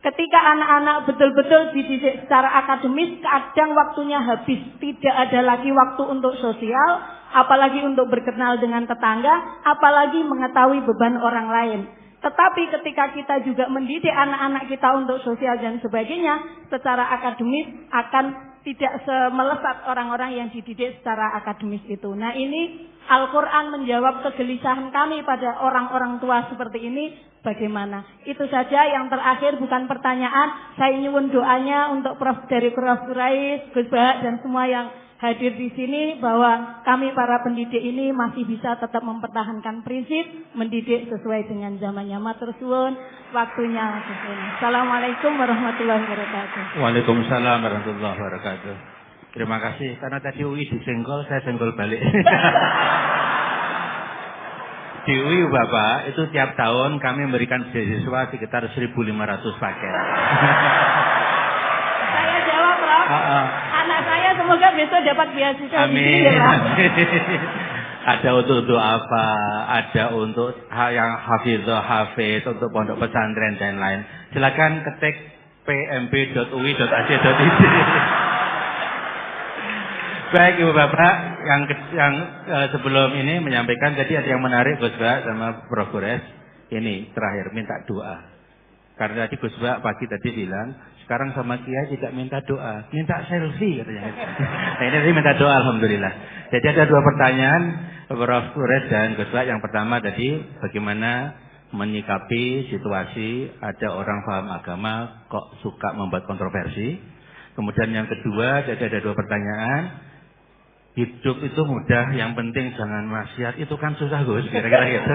ketika anak-anak betul-betul dididik secara akademis, kadang waktunya habis, tidak ada lagi waktu untuk sosial, apalagi untuk berkenal dengan tetangga, apalagi mengetahui beban orang lain. Tetapi ketika kita juga mendidik anak-anak kita untuk sosial dan sebagainya, secara akademis akan tidak semelesat orang-orang yang dididik secara akademis itu. Nah, ini Al-Quran menjawab kegelisahan kami pada orang-orang tua seperti ini. Bagaimana? Itu saja. Yang terakhir bukan pertanyaan. Saya nyuwun doanya untuk Prof. Quraisy, Gus Baha dan semua yang hadir di sini, bahwa kami para pendidik ini masih bisa tetap mempertahankan prinsip mendidik sesuai dengan zamannya. Matur suwun, waktunya. Assalamualaikum warahmatullahi wabarakatuh. Waalaikumsalam warahmatullahi wabarakatuh. Terima kasih, karena tadi UI disenggol, saya senggol balik. Di UI Bapak, itu tiap tahun kami memberikan beasiswa sekitar 1.500 paket. Saya jawab, Prof. Anak saya semoga besok dapat beasiswa. Amin. Ada untuk apa? Ada untuk yang hafiz, untuk pondok pesantren dan lain. Silakan ketik pmb.ui.ac.id. Baik Ibu Bapak, yang sebelum ini menyampaikan tadi ada yang menarik Gus Baha sama Prof. Quraisy. Ini terakhir minta doa. Karena tadi Gus Baha pagi tadi bilang, sekarang sama Kiai tidak minta doa, minta selfie katanya. Nah, ini tadi minta doa, alhamdulillah. Jadi ada dua pertanyaan Prof. Quraisy dan Gus Baha. Yang pertama tadi, bagaimana menyikapi situasi ada orang paham agama kok suka membuat kontroversi. Kemudian yang kedua, jadi ada dua pertanyaan. Hidup itu mudah, yang penting jangan maksiat, itu kan susah Gus, kira-kira gitu.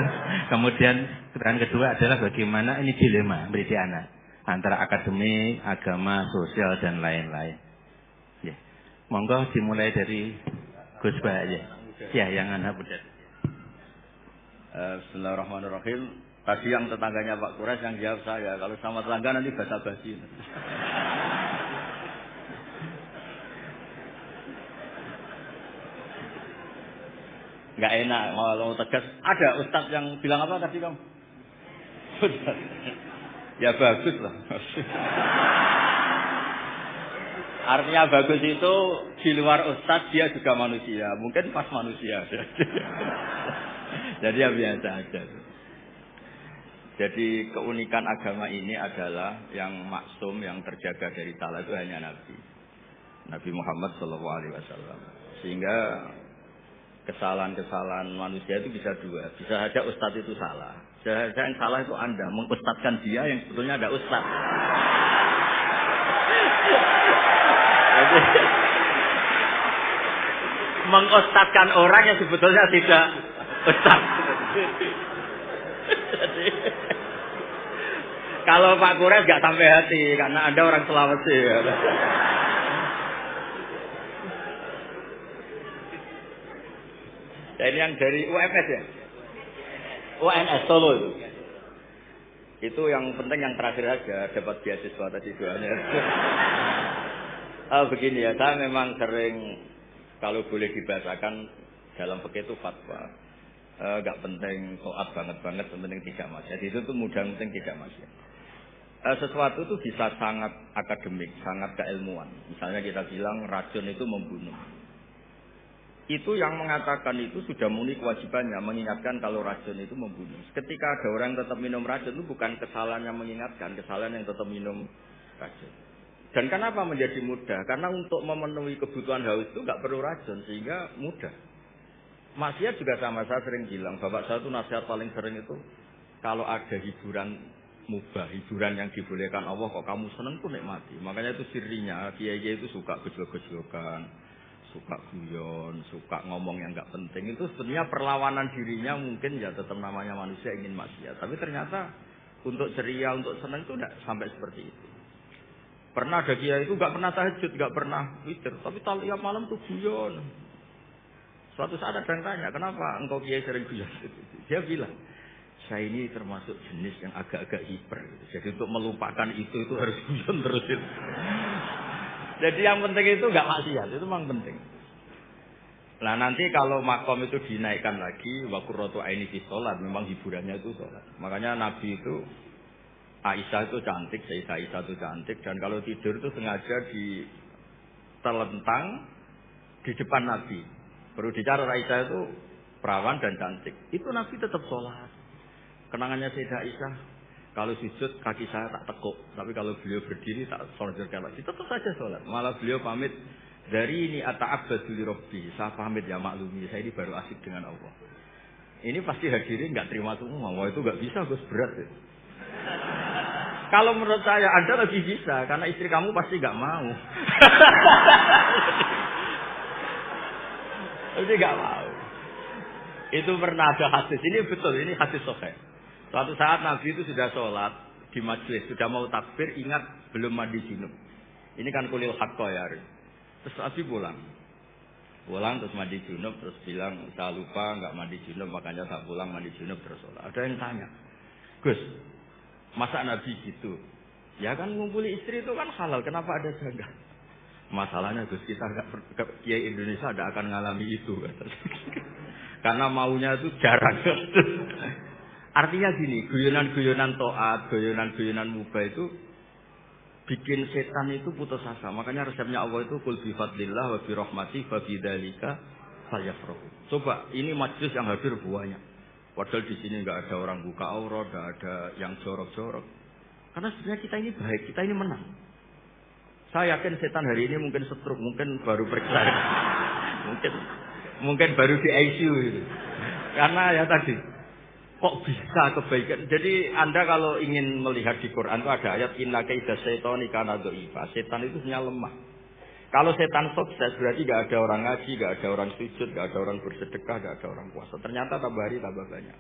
Kemudian pertanyaan kedua adalah bagaimana ini dilema mendidik anak antara akademik, agama, sosial dan lain-lain. Ya. Monggo dimulai dari Gus Baha ya. Ya, yang anak muda. Bismillahirrahmanirrahim. Tadi yang tetangganya Pak Quraisy yang jawab saya, kalau sama tetangga nanti basa-basi. nggak enak kalau tegas. Ada ustadz yang bilang apa tadi kamu? Ya bagus lah. Artinya bagus itu di luar ustadz dia juga manusia, mungkin pas manusia. Jadi ya biasa aja. Jadi keunikan agama ini adalah yang maksum, yang terjaga dari salah itu hanya Nabi Muhammad SAW. Sehingga kesalahan-kesalahan manusia itu bisa dua. Bisa saja ustadz itu salah. Bisa saja yang salah itu Anda mengustadkan dia yang sebetulnya ada ustadz. Jadi, mengustadkan orang yang sebetulnya tidak ustadz. Jadi, kalau Pak Kures nggak sampai hati karena Anda orang Sulawesi. Ya, ini yang dari UMS ya, UNS Solo itu. Itu yang penting yang terakhir aja dapat beasiswa tadi doanya. Begini ya, saya memang sering kalau boleh dibahasakan dalam fikih itu fatwa. Gak penting toat banget, yang penting tidak maksiat. Itu tuh mudah penting tidak maksiat. Sesuatu itu bisa sangat akademik, sangat keilmuan. Misalnya kita bilang racun itu membunuh. Itu yang mengatakan itu sudah memenuhi kewajibannya mengingatkan kalau racun itu membunuh. Ketika ada orang yang tetap minum racun itu bukan kesalahan yang mengingatkan, kesalahan yang tetap minum racun. Dan kenapa menjadi mudah? Karena untuk memenuhi kebutuhan haus itu nggak perlu racun sehingga mudah. Maksiat juga sama, saya sering bilang, bapak saya itu nasihat paling sering itu kalau ada hiburan mubah, hiburan yang dibolehkan Allah kok kamu seneng tuh nikmati. Makanya itu sirinya, kiai-kiai itu suka gejlok-gejlokan, suka guyon, suka ngomong yang nggak penting. Itu sebenarnya perlawanan dirinya mungkin ya tetap namanya manusia ingin maksiat. Tapi ternyata untuk ceria, untuk seneng itu tidak sampai seperti itu. Pernah ada kiai itu nggak pernah tahajud, nggak pernah witir, tapi tiap malam tuh guyon. Suatu saat ada yang tanya, kenapa engkau kiai sering guyon? Dia bilang, saya ini termasuk jenis yang agak-agak hiper. Jadi untuk melupakan itu harus guyon terus. Jadi yang penting itu nggak maksiat, itu memang penting. Nah nanti kalau makom itu dinaikkan lagi, wa qurratu aini fi sholat, memang hiburannya itu sholat. Makanya Nabi itu, Aisyah itu cantik, Sayyidah Aisyah itu cantik, dan kalau tidur itu sengaja ditelentang di depan Nabi. Perlu dicatat Aisyah itu perawan dan cantik. Itu Nabi tetap sholat. Kenangannya Sayyidah Aisyah, kalau sujud kaki saya tak tekuk, tapi kalau beliau berdiri tak sonjorkan lagi. Tetap saja sholat. Malah beliau pamit, dari ini ata'abbadu li Rabbi. Saya pamit ya maklumi, saya ini baru asik dengan Allah. Ini pasti hadirin nggak terima semua. Wah itu nggak bisa, Gus, berat ya. Kalau menurut saya Anda lebih bisa, karena istri kamu pasti nggak mau. Pasti nggak mau. Itu pernah ada hadis. Ini betul, ini hadis sahih. Suatu saat Nabi itu sudah sholat di majlis, sudah mau takbir, ingat belum mandi junub. Ini kan kulil haqqo ya. Terus Nabi pulang terus mandi junub, terus bilang saya lupa nggak mandi junub, makanya saya pulang mandi junub terus sholat. Ada yang tanya, Gus, masa Nabi gitu? Ya kan ngumpuli istri itu kan halal, kenapa ada janggal? Masalahnya Gus, kita Kiai Indonesia tidak akan ngalami itu. Karena maunya itu jarang. Artinya gini, guyonan-guyonan to'at, guyonan-guyonan mubah itu bikin setan itu putus asa. Makanya resepnya Allah itu qul bi fadlillah wa bi rahmati fa bidzalika falyafrahu. Coba, ini majlis yang hadir banyak. Padahal di sini enggak ada orang buka aurat, enggak ada yang jorok-jorok. Karena sebenarnya kita ini baik, kita ini menang. Saya yakin setan hari ini mungkin stroke, mungkin baru periksa. mungkin baru di ICU itu. Karena ya tadi kok bisa kebaikan. Jadi Anda kalau ingin melihat di Quran itu ada ayat inna kaida syaitani kana dhaifa. Setan itu sebenarnya lemah. Kalau setan sukses berarti enggak ada orang ngaji, enggak ada orang sujud, enggak ada orang bersedekah, enggak ada orang puasa. Ternyata tambah hari tambah banyak.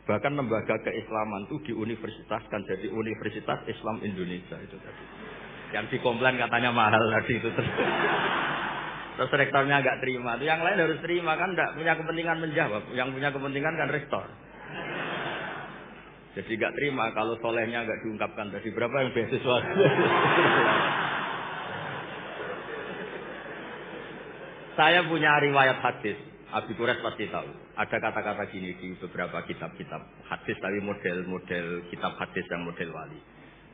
Bahkan lembaga keislaman itu diuniversitaskan jadi Universitas Islam Indonesia itu tadi. Yang dikomplain katanya mahal tadi itu terus rektornya enggak terima. Itu yang lain harus terima kan, enggak punya kepentingan menjawab. Yang punya kepentingan kan rektor. Jadi enggak terima kalau solehnya enggak diungkapkan tadi. Berapa yang beasiswa? Saya punya riwayat hadis. Abi Quraisy pasti tahu. Ada kata-kata gini di beberapa kitab-kitab hadis, tapi model kitab hadis yang model wali.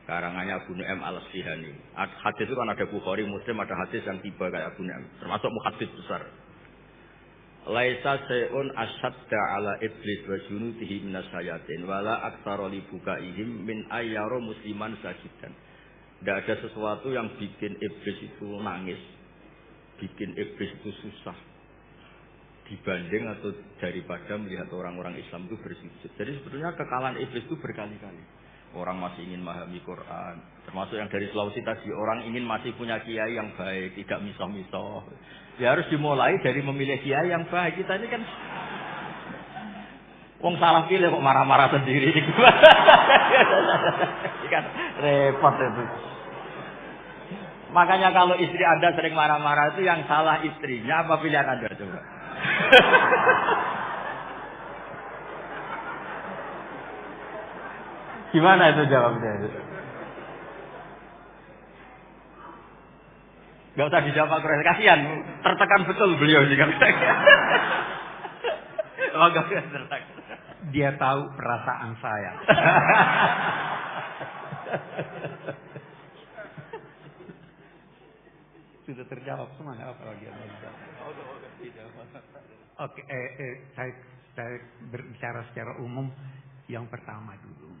Karangannya Abu Nu'aim Al-Asfihani. Hadis itu kan ada Bukhari, Muslim, ada hadis yang tiba kayak Abu Nu'aim. Termasuk muhaddis besar. Laisa sayun asyadda ala iblis wa junudihi minas sayatin wala aktsara li bukaihim min ayyara musliman sajidan. Tidak ada sesuatu yang bikin iblis itu nangis, bikin iblis itu susah dibanding atau daripada melihat orang-orang Islam itu bersujud. Jadi sebetulnya kekalahan iblis itu berkali-kali. Orang masih ingin memahami Quran, termasuk yang dari Sulawesi tadi, orang ingin masih punya kiai yang baik, tidak misoh-misoh. Ya harus dimulai dari memilih kiai yang baik. Kita ini kan wong salah pilih kok marah-marah sendiri. Kan repot itu. Makanya kalau istri Anda sering marah-marah itu yang salah istrinya apa pilihan Anda coba? Gimana itu jawabnya? Gak usah dijawab Pak Quraisy, kasihan, tertekan betul beliau sih. Oh, gak tertekan. Dia tahu perasaan saya. Sudah terjawab semua, apa lagi yang dijawab? Oke, saya berbicara secara umum. Yang pertama dulu.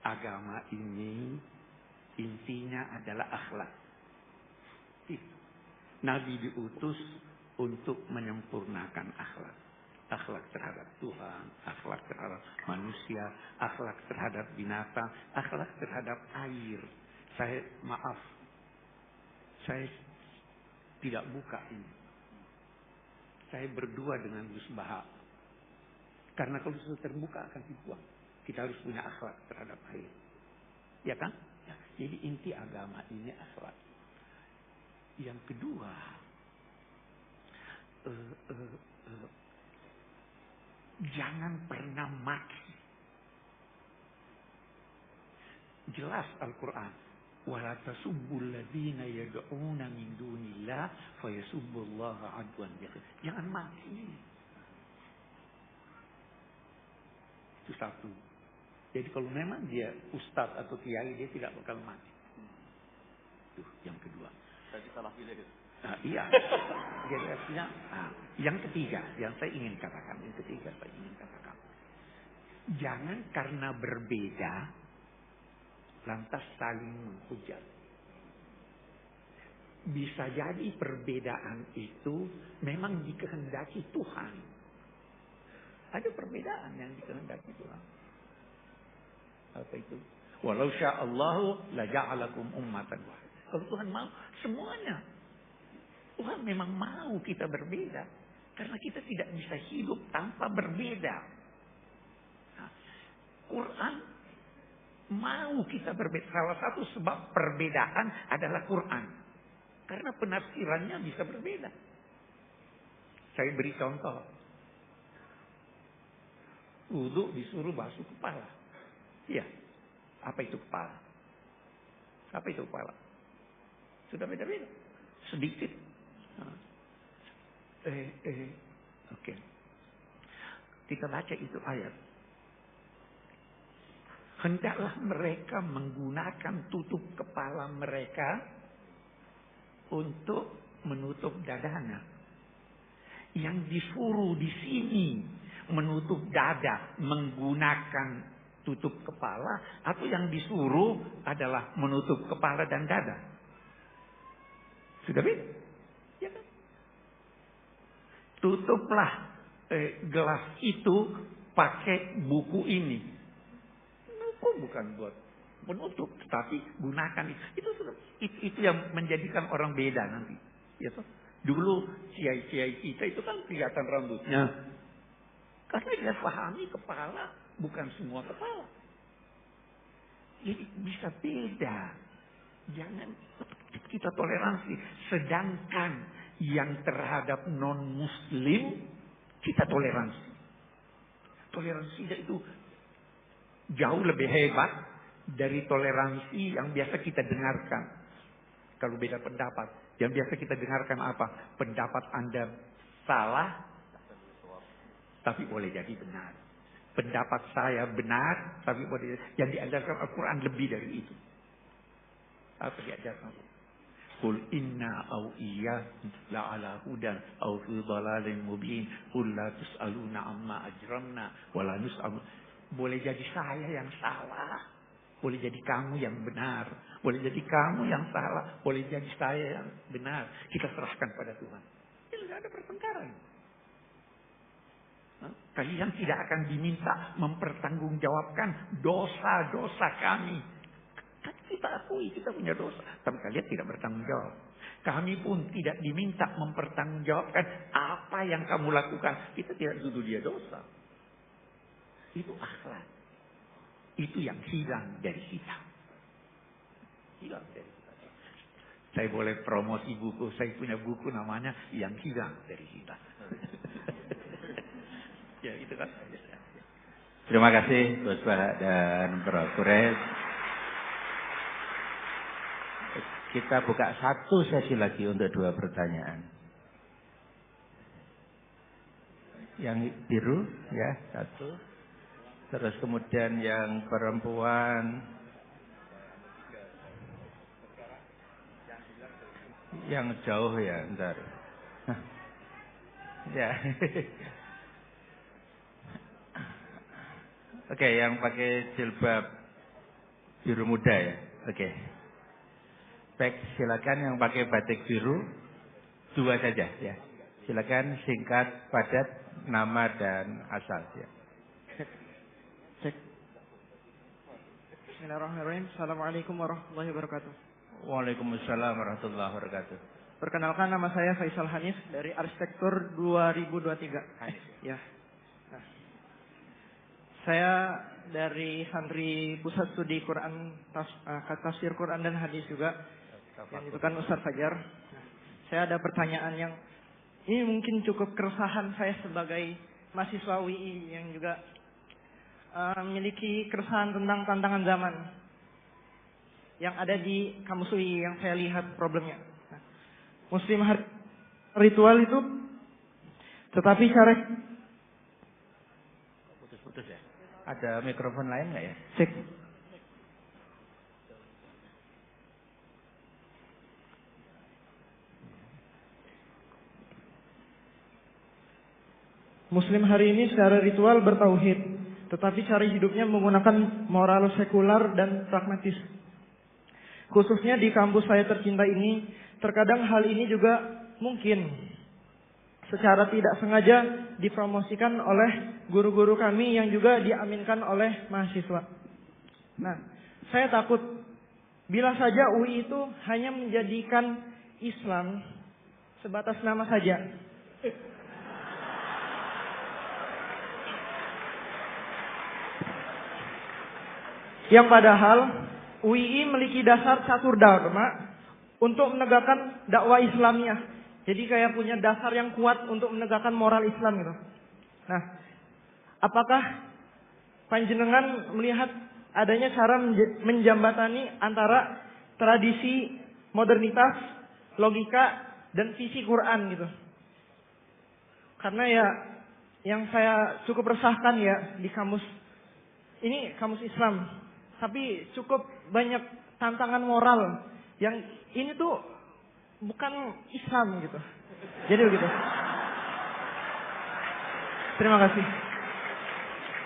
Agama ini intinya adalah akhlak. Nabi diutus untuk menyempurnakan akhlak. Akhlak terhadap Tuhan, akhlak terhadap manusia, akhlak terhadap binatang, akhlak terhadap air. Saya tidak buka ini. Saya berdua dengan Gus Baha. Karena kalau sudah terbuka akan dibuang. Kita harus punya akhlak terhadap air. Ya kan? Ya. Jadi inti agama ini akhlak. Yang kedua, jangan pernah maki. Jelas Al-Quran. Wala tasubbul ladzina yad'una min dunillah fayasubbullaha adwan bighayri. Jangan maki. Itu satu. Jadi kalau memang dia ustadz atau kiai, dia tidak bakal mati. Itu yang kedua. Tadi salah pilih gitu. Nah, iya. Jadi artinya, yang ketiga, yang saya ingin katakan, jangan karena berbeda lantas saling menghujat. Bisa jadi perbedaan itu memang dikehendaki Tuhan. Ada perbedaan yang dikehendaki Tuhan. Apa itu? Walau sya'allahu la ja'alakum ummatan wahidah. Kalau Tuhan mau semuanya. Tuhan memang mau kita berbeda. Karena kita tidak bisa hidup tanpa berbeda. Nah, Quran mau kita berbeda. Salah satu sebab perbedaan adalah Quran. Karena penafsirannya bisa berbeda. Saya beri contoh. Wudu disuruh basuh kepala. Iya. Apa itu kepala? Apa itu kepala? Sudah beda-beda. Sedikit. Oke. Kita baca itu ayat. Hendaklah mereka menggunakan tutup kepala mereka untuk menutup dadanya. Yang disuruh di sini menutup dada menggunakan tutup kepala, atau yang disuruh adalah menutup kepala dan dada. Sudah beda? Ya kan? Tutuplah gelas itu pakai buku ini. Buku bukan buat menutup, tetapi gunakan itu. Itu yang menjadikan orang beda nanti. Ya toh? Dulu kiai-kiai kita itu kan kelihatan rambutnya. Karena dia pahami kepala bukan semua kepala. Jadi bisa beda. Jangan kita toleransi. Sedangkan yang terhadap non-muslim kita toleransi. Toleransi itu jauh lebih hebat dari toleransi yang biasa kita dengarkan. Kalau beda pendapat, Yang biasa kita dengarkan apa? Pendapat Anda salah, tapi boleh jadi benar. Pendapat saya benar, tapi boleh yang diajarkan Al-Quran lebih dari itu. Apa diajarkan? Qul inna au iya la ala hudan au fi dhalalin mubin. Qul la tus'aluna amma ajramna wa la nus'alu. Boleh jadi saya yang salah, boleh jadi kamu yang benar, boleh jadi kamu yang salah, boleh jadi saya yang benar. Kita serahkan pada Tuhan. Tidak ada pertengkaran. Kalian tidak akan diminta mempertanggungjawabkan dosa-dosa kami. Kan kita akui kita punya dosa, tapi kalian tidak bertanggung jawab. Kami pun tidak diminta mempertanggungjawabkan apa yang kamu lakukan. Kita tidak tuduh dia dosa. Itu akhlak. Itu yang hilang dari kita. Hilang dari kita. Saya boleh promosi buku. Saya punya buku namanya Yang Hilang dari Kita. Ya itu kan. Terima kasih Gus Bah dan Prof. Quresh. Kita buka satu sesi lagi untuk 2 pertanyaan. Yang biru ya 1. Terus kemudian yang perempuan, yang jauh ya, bentar. Ya. Oke, yang pakai jilbab biru muda ya. Oke. Baik, silakan yang pakai batik biru 2 saja ya. Silakan singkat, padat, nama dan asal ya. Cek. Bismillahirrahmanirrahim. Assalamualaikum warahmatullahi wabarakatuh. Waalaikumsalam warahmatullahi wabarakatuh. Perkenalkan, nama saya Faisal Hanif dari Arsitektur 2023. Hanif. Ya. Nah, saya dari santri Pusat Studi Quran, Tafsir Quran dan Hadis juga. Yang itu kan Ustaz Fajar. Nah, saya ada pertanyaan yang ini mungkin cukup keresahan saya sebagai mahasiswa UI yang juga memiliki keresahan tentang tantangan zaman yang ada di kampus UI yang saya lihat problemnya. Nah, Muslim ritual itu, tetapi cara putus ya. Ada mikrofon lain nggak ya? Cek. Muslim hari ini secara ritual bertauhid, tetapi cara hidupnya menggunakan moral sekular dan pragmatis. Khususnya di kampus saya tercinta ini, terkadang hal ini juga mungkin secara tidak sengaja dipromosikan oleh guru-guru kami yang juga diaminkan oleh mahasiswa. Nah, saya takut bila saja UI itu hanya menjadikan Islam sebatas nama saja. Yang padahal UII memiliki dasar catur dharma untuk menegakkan dakwah Islamiyah. Jadi kayak punya dasar yang kuat untuk menegakkan moral Islam gitu. Nah, apakah panjenengan melihat adanya cara menjembatani antara tradisi, modernitas, logika, dan visi Quran gitu? Karena ya yang saya cukup resahkan ya di kampus ini, kampus Islam. Tapi cukup banyak tantangan moral yang ini tuh bukan Islam gitu. Jadi begitu. Terima kasih.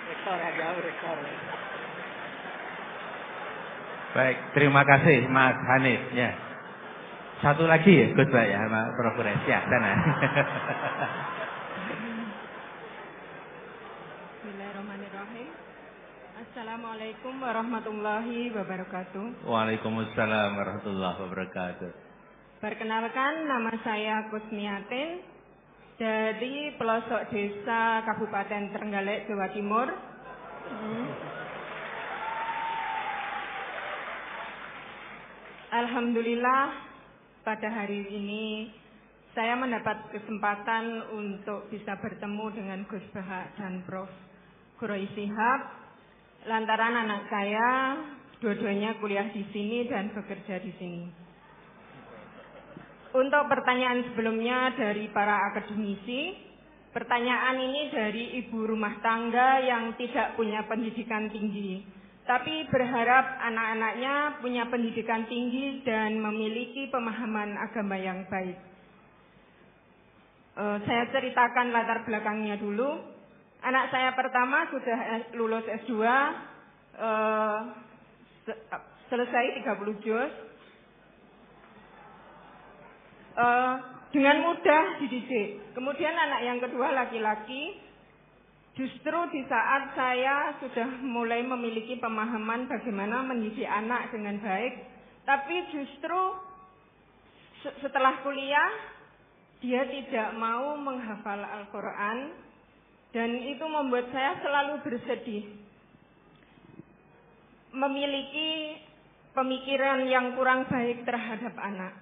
Rektor. Baik, terima kasih Mas Hanif ya. Satu lagi ya, Gus Bah ya, sama Prof. Quresh ya, sana. Bismillahirrahmanirrahim. Assalamualaikum warahmatullahi wabarakatuh. Waalaikumsalam warahmatullahi wabarakatuh. Perkenalkan, nama saya Kusmiatin dari pelosok desa Kabupaten Trenggalek, Jawa Timur. Alhamdulillah pada hari ini saya mendapat kesempatan untuk bisa bertemu dengan Gus Bah dan Prof. Quraish Shihab. Lantaran anak saya dua-duanya kuliah di sini dan bekerja di sini. untuk pertanyaan sebelumnya dari para akademisi, pertanyaan ini dari ibu rumah tangga yang tidak punya pendidikan tinggi, tapi berharap anak-anaknya punya pendidikan tinggi dan memiliki pemahaman agama yang baik. Saya ceritakan latar belakangnya dulu. Anak saya pertama sudah lulus S2, selesai 30 juz. Dengan mudah dididik. Kemudian anak yang kedua laki-laki, justru di saat saya sudah mulai memiliki pemahaman bagaimana mendidik anak dengan baik, tapi justru setelah kuliah dia tidak mau menghafal Al-Quran, dan itu membuat saya selalu bersedih. Memiliki pemikiran yang kurang baik terhadap anak.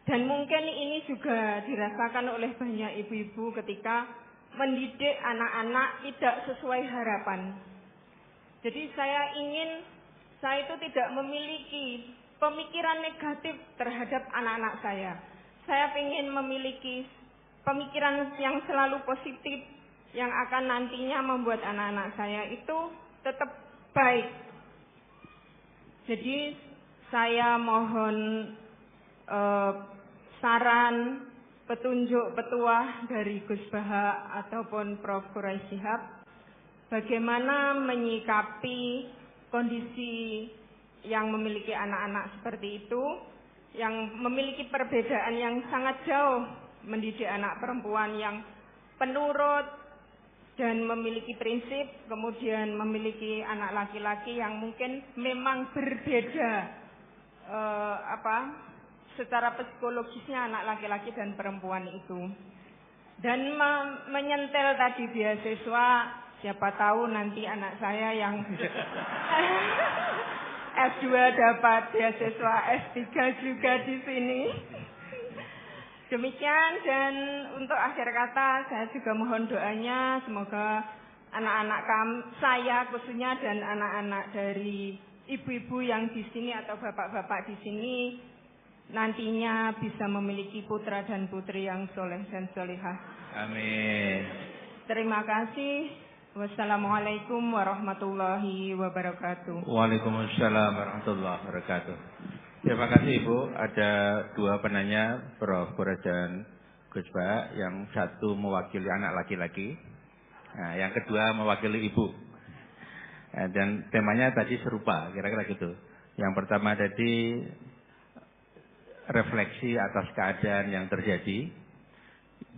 Dan mungkin ini juga dirasakan oleh banyak ibu-ibu ketika mendidik anak-anak tidak sesuai harapan. Jadi saya itu tidak memiliki pemikiran negatif terhadap anak-anak saya. Saya ingin memiliki pemikiran yang selalu positif, yang akan nantinya membuat anak-anak saya itu tetap baik. Jadi saya mohon saran, petunjuk, petuah dari Gus Baha ataupun Prof. Quraish Shihab, bagaimana menyikapi kondisi yang memiliki anak-anak seperti itu, yang memiliki perbedaan yang sangat jauh, mendidik anak perempuan yang penurut dan memiliki prinsip, kemudian memiliki anak laki-laki yang mungkin memang berbeda secara psikologisnya anak laki-laki dan perempuan itu. Dan menyentel tadi beasiswa, siapa tahu nanti anak saya yang S2 dapat beasiswa S3 juga di sini. Demikian, dan untuk akhir kata saya juga mohon doanya semoga anak-anak saya khususnya dan anak-anak dari ibu-ibu yang di sini atau bapak-bapak di sini nantinya bisa memiliki putra dan putri yang soleh dan solehah. Amin. Terima kasih. Wassalamualaikum warahmatullahi wabarakatuh. Waalaikumsalam warahmatullahi wabarakatuh. Terima kasih Ibu. Ada dua penanya, Prof. Quraish dan Gus Baha. Yang satu mewakili anak laki-laki, nah, yang kedua mewakili ibu. Dan temanya tadi serupa, kira-kira gitu. Yang pertama tadi refleksi atas keadaan yang terjadi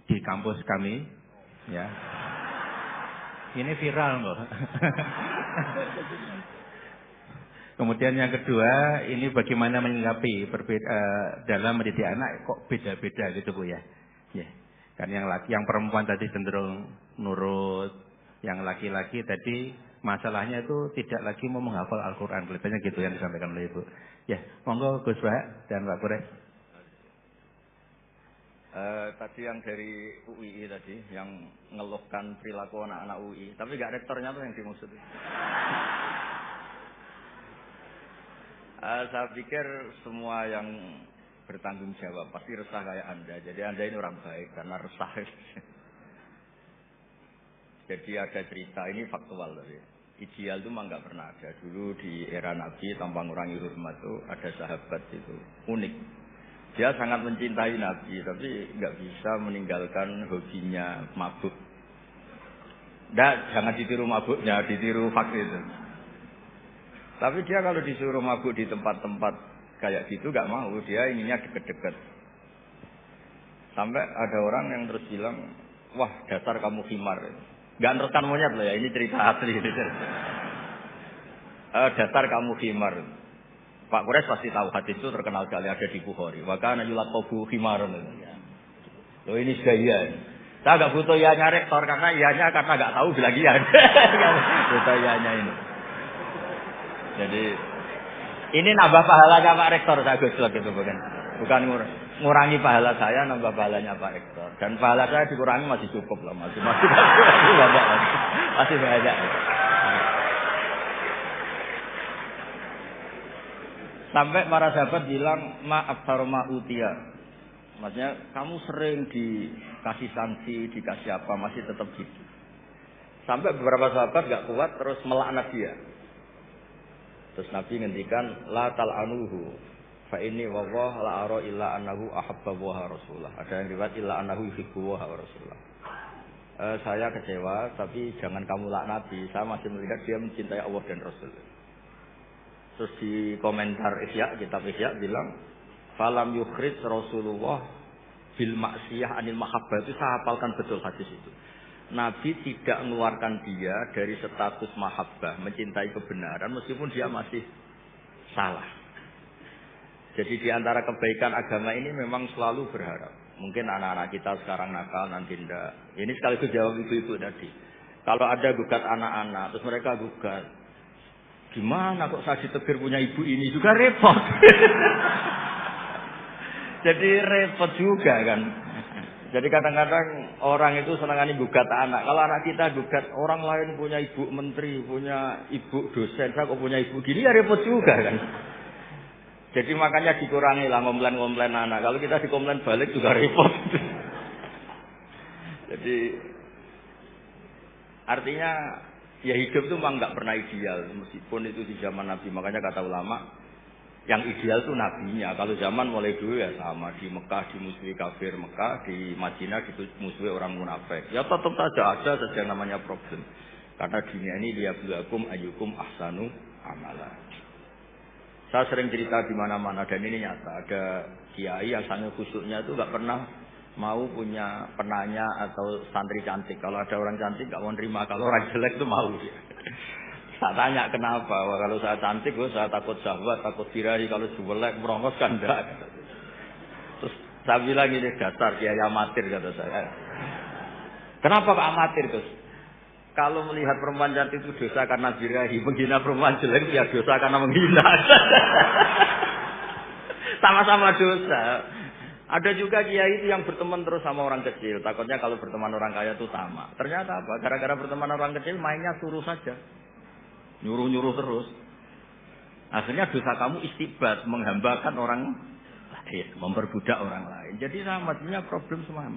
di kampus kami, ya. Ini viral loh. Kemudian yang kedua, ini bagaimana menyikapi dalam mendidik anak kok beda-beda gitu Bu ya. Ya. Kan yang perempuan tadi cenderung nurut, yang laki-laki tadi masalahnya itu tidak lagi mau menghafal Al-Quran, kelihatannya gitu yang disampaikan oleh Ibu. Ya, monggo Gus Baha dan Pak Quraish. Tadi yang dari UII tadi, yang ngeluhkan perilaku anak-anak UI, tapi nggak rektornya tuh yang dimaksud. Saya pikir semua yang bertanggung jawab pasti resah kayak Anda. Jadi Anda ini orang baik karena resah. Jadi ada cerita, ini faktual tadi. Ideal itu mah nggak pernah ada. Dulu di era Nabi tanpa ngurangi hormat itu ada sahabat itu unik. Dia sangat mencintai Nabi, tapi nggak bisa meninggalkan hobinya mabuk. Nggak, jangan ditiru mabuknya, ditiru fakta itu. Tapi dia kalau disuruh mabuk di tempat-tempat kayak gitu nggak mau, dia inginnya deket-deket. Sampai ada orang yang terus bilang, wah dasar kamu khimar. Nggak nerkan monyet loh ya, ini cerita asli. Dasar kamu khimar. Pak Quraish pasti tahu hadis itu terkenal sekali, ada di Bukhari. Wa kana yulaqabu khimarun. Loh ini gaya. Saya nggak butuh ianya rektor karena ianya nggak tahu bilang iya. Butuh ianya ini. Jadi ini nambah pahalanya Pak Rektor, saya gosok gitu bukan ngurangi pahala saya, nambah pahalanya Pak Rektor. Dan pahala saya dikurangi masih cukup lah, masih banyak. Masih banyak. Sampai para sahabat bilang, maaf saroma utia. Maksudnya kamu sering dikasih sanksi, dikasih apa, masih tetap gitu. Sampai beberapa sahabat gak kuat terus melaknat dia. Terus Nabi ngendikan la tal'anuhu fa inni wallah la ara illa annahu ahabba wa rasulullah. Ada yang riwayat illa annahu yuhibbu wa rasulullah. Saya kecewa tapi jangan kamu laknati. Saya masih melihat dia mencintai Allah dan Rasul. Terus di komentar Ihya, kitab Ihya bilang falam yukhrij Rasulullah bil maksiyah anil mahabbah. Itu saya hafalkan betul hadis itu. Nabi tidak mengeluarkan dia dari status mahabbah, mencintai kebenaran meskipun dia masih salah. Jadi di antara kebaikan agama ini memang selalu berharap. Mungkin anak-anak kita sekarang nakal, nanti tidak. Ini sekaligus jawab ibu-ibu tadi. Kalau ada gugat anak-anak, terus mereka gugat. Gimana kok saya ditegur punya ibu ini juga repot. Jadi repot juga kan. Jadi kadang-kadang orang itu senangani gugat anak. Kalau anak kita gugat orang lain punya ibu menteri, punya ibu dosen, saya kok punya ibu gini ya repot juga kan. Jadi makanya dikurangi lah ngomplain-ngomplain anak. Kalau kita dikomplain balik juga repot. Jadi artinya ya hidup itu memang nggak pernah ideal meskipun itu di zaman Nabi. Makanya kata ulama yang ideal itu nabinya. Kalau zaman mulai dulu ya sama. Di Mekah dimusuhi kafir Mekah, di Madinah dimusuhi orang munafik. Ya tetap saja ada saja namanya problem. Karena dunia ini liyabluwakum ayyukum ahsanu amala. Saya sering cerita di mana-mana dan ini nyata. Ada kiai yang sangat khusyuknya itu nggak pernah mau punya penanya atau santri cantik. Kalau ada orang cantik nggak mau terima. Kalau orang jelek itu mau dia. Saya tanya kenapa? Wah, kalau saya cantik, saya takut syahwat, takut birahi. Kalau jelek, merongos kan enggak. Terus saya bilang ini dasar kiai amatir kata saya. Kenapa Pak amatir terus? Kalau melihat perempuan cantik itu dosa karena birahi, menghina perempuan jelek ya dosa karena menghina. Sama-sama dosa. Ada juga kiai itu yang berteman terus sama orang kecil. Takutnya kalau berteman orang kaya itu sama. Ternyata apa? Gara-gara berteman orang kecil mainnya suruh saja. Nyuruh-nyuruh terus. Akhirnya dosa kamu istibat, menghambakan orang lain, memperbudak orang lain. Jadi sama, punya problem semua.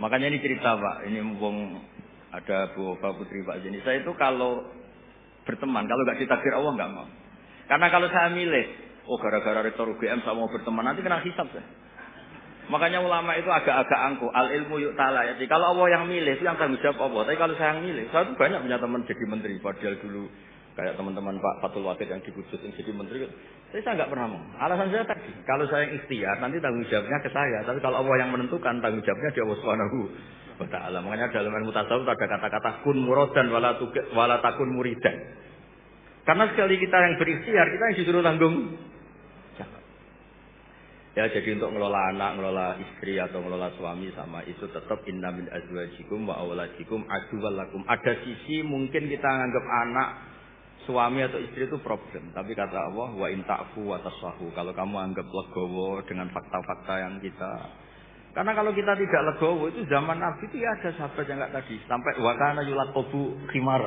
Makanya ini cerita Pak, ini mumpung ada Bu Oba Putri Pak Jeni. Saya itu kalau berteman, kalau nggak ditakdir Allah nggak mau. Karena kalau saya milih, gara-gara rektor UGM saya mau berteman, nanti kena hisab saya. Makanya ulama itu agak-agak angkuh. Al ilmu yuk ta'ala. Jadi kalau Allah yang milih itu yang tanggung jawab Allah. Tapi kalau saya yang milih, saya tuh banyak punya teman jadi menteri. Padahal dulu kayak teman-teman Pak Fatul Wahid yang diwujudin jadi menteri. Tapi saya nggak pernah mau. Alasan saya tadi, kalau saya yang ikhtiar nanti tanggung jawabnya ke saya. Tapi kalau Allah yang menentukan tanggung jawabnya di Allah Subhanahu wa Ta'ala. Makanya dalam ilmu tasawuf ada kata-kata kun muradan wala takun muridan. Karena sekali kita yang berikhtiar, kita yang disuruh tanggung. Ya jadi untuk ngelola anak, ngelola istri atau ngelola suami sama itu tetap inna min azwajikum wa auladikum aduwwal lakum. Ada sisi mungkin kita nganggap anak, suami atau istri itu problem. Tapi kata Allah wa in ta'fu wa tasfahu. Kalau kamu anggap legowo dengan fakta-fakta yang kita. Karena kalau kita tidak legowo itu zaman Nabi itu ya ada sahabat yang enggak tadi sampai wa kana yulaqabu khimar.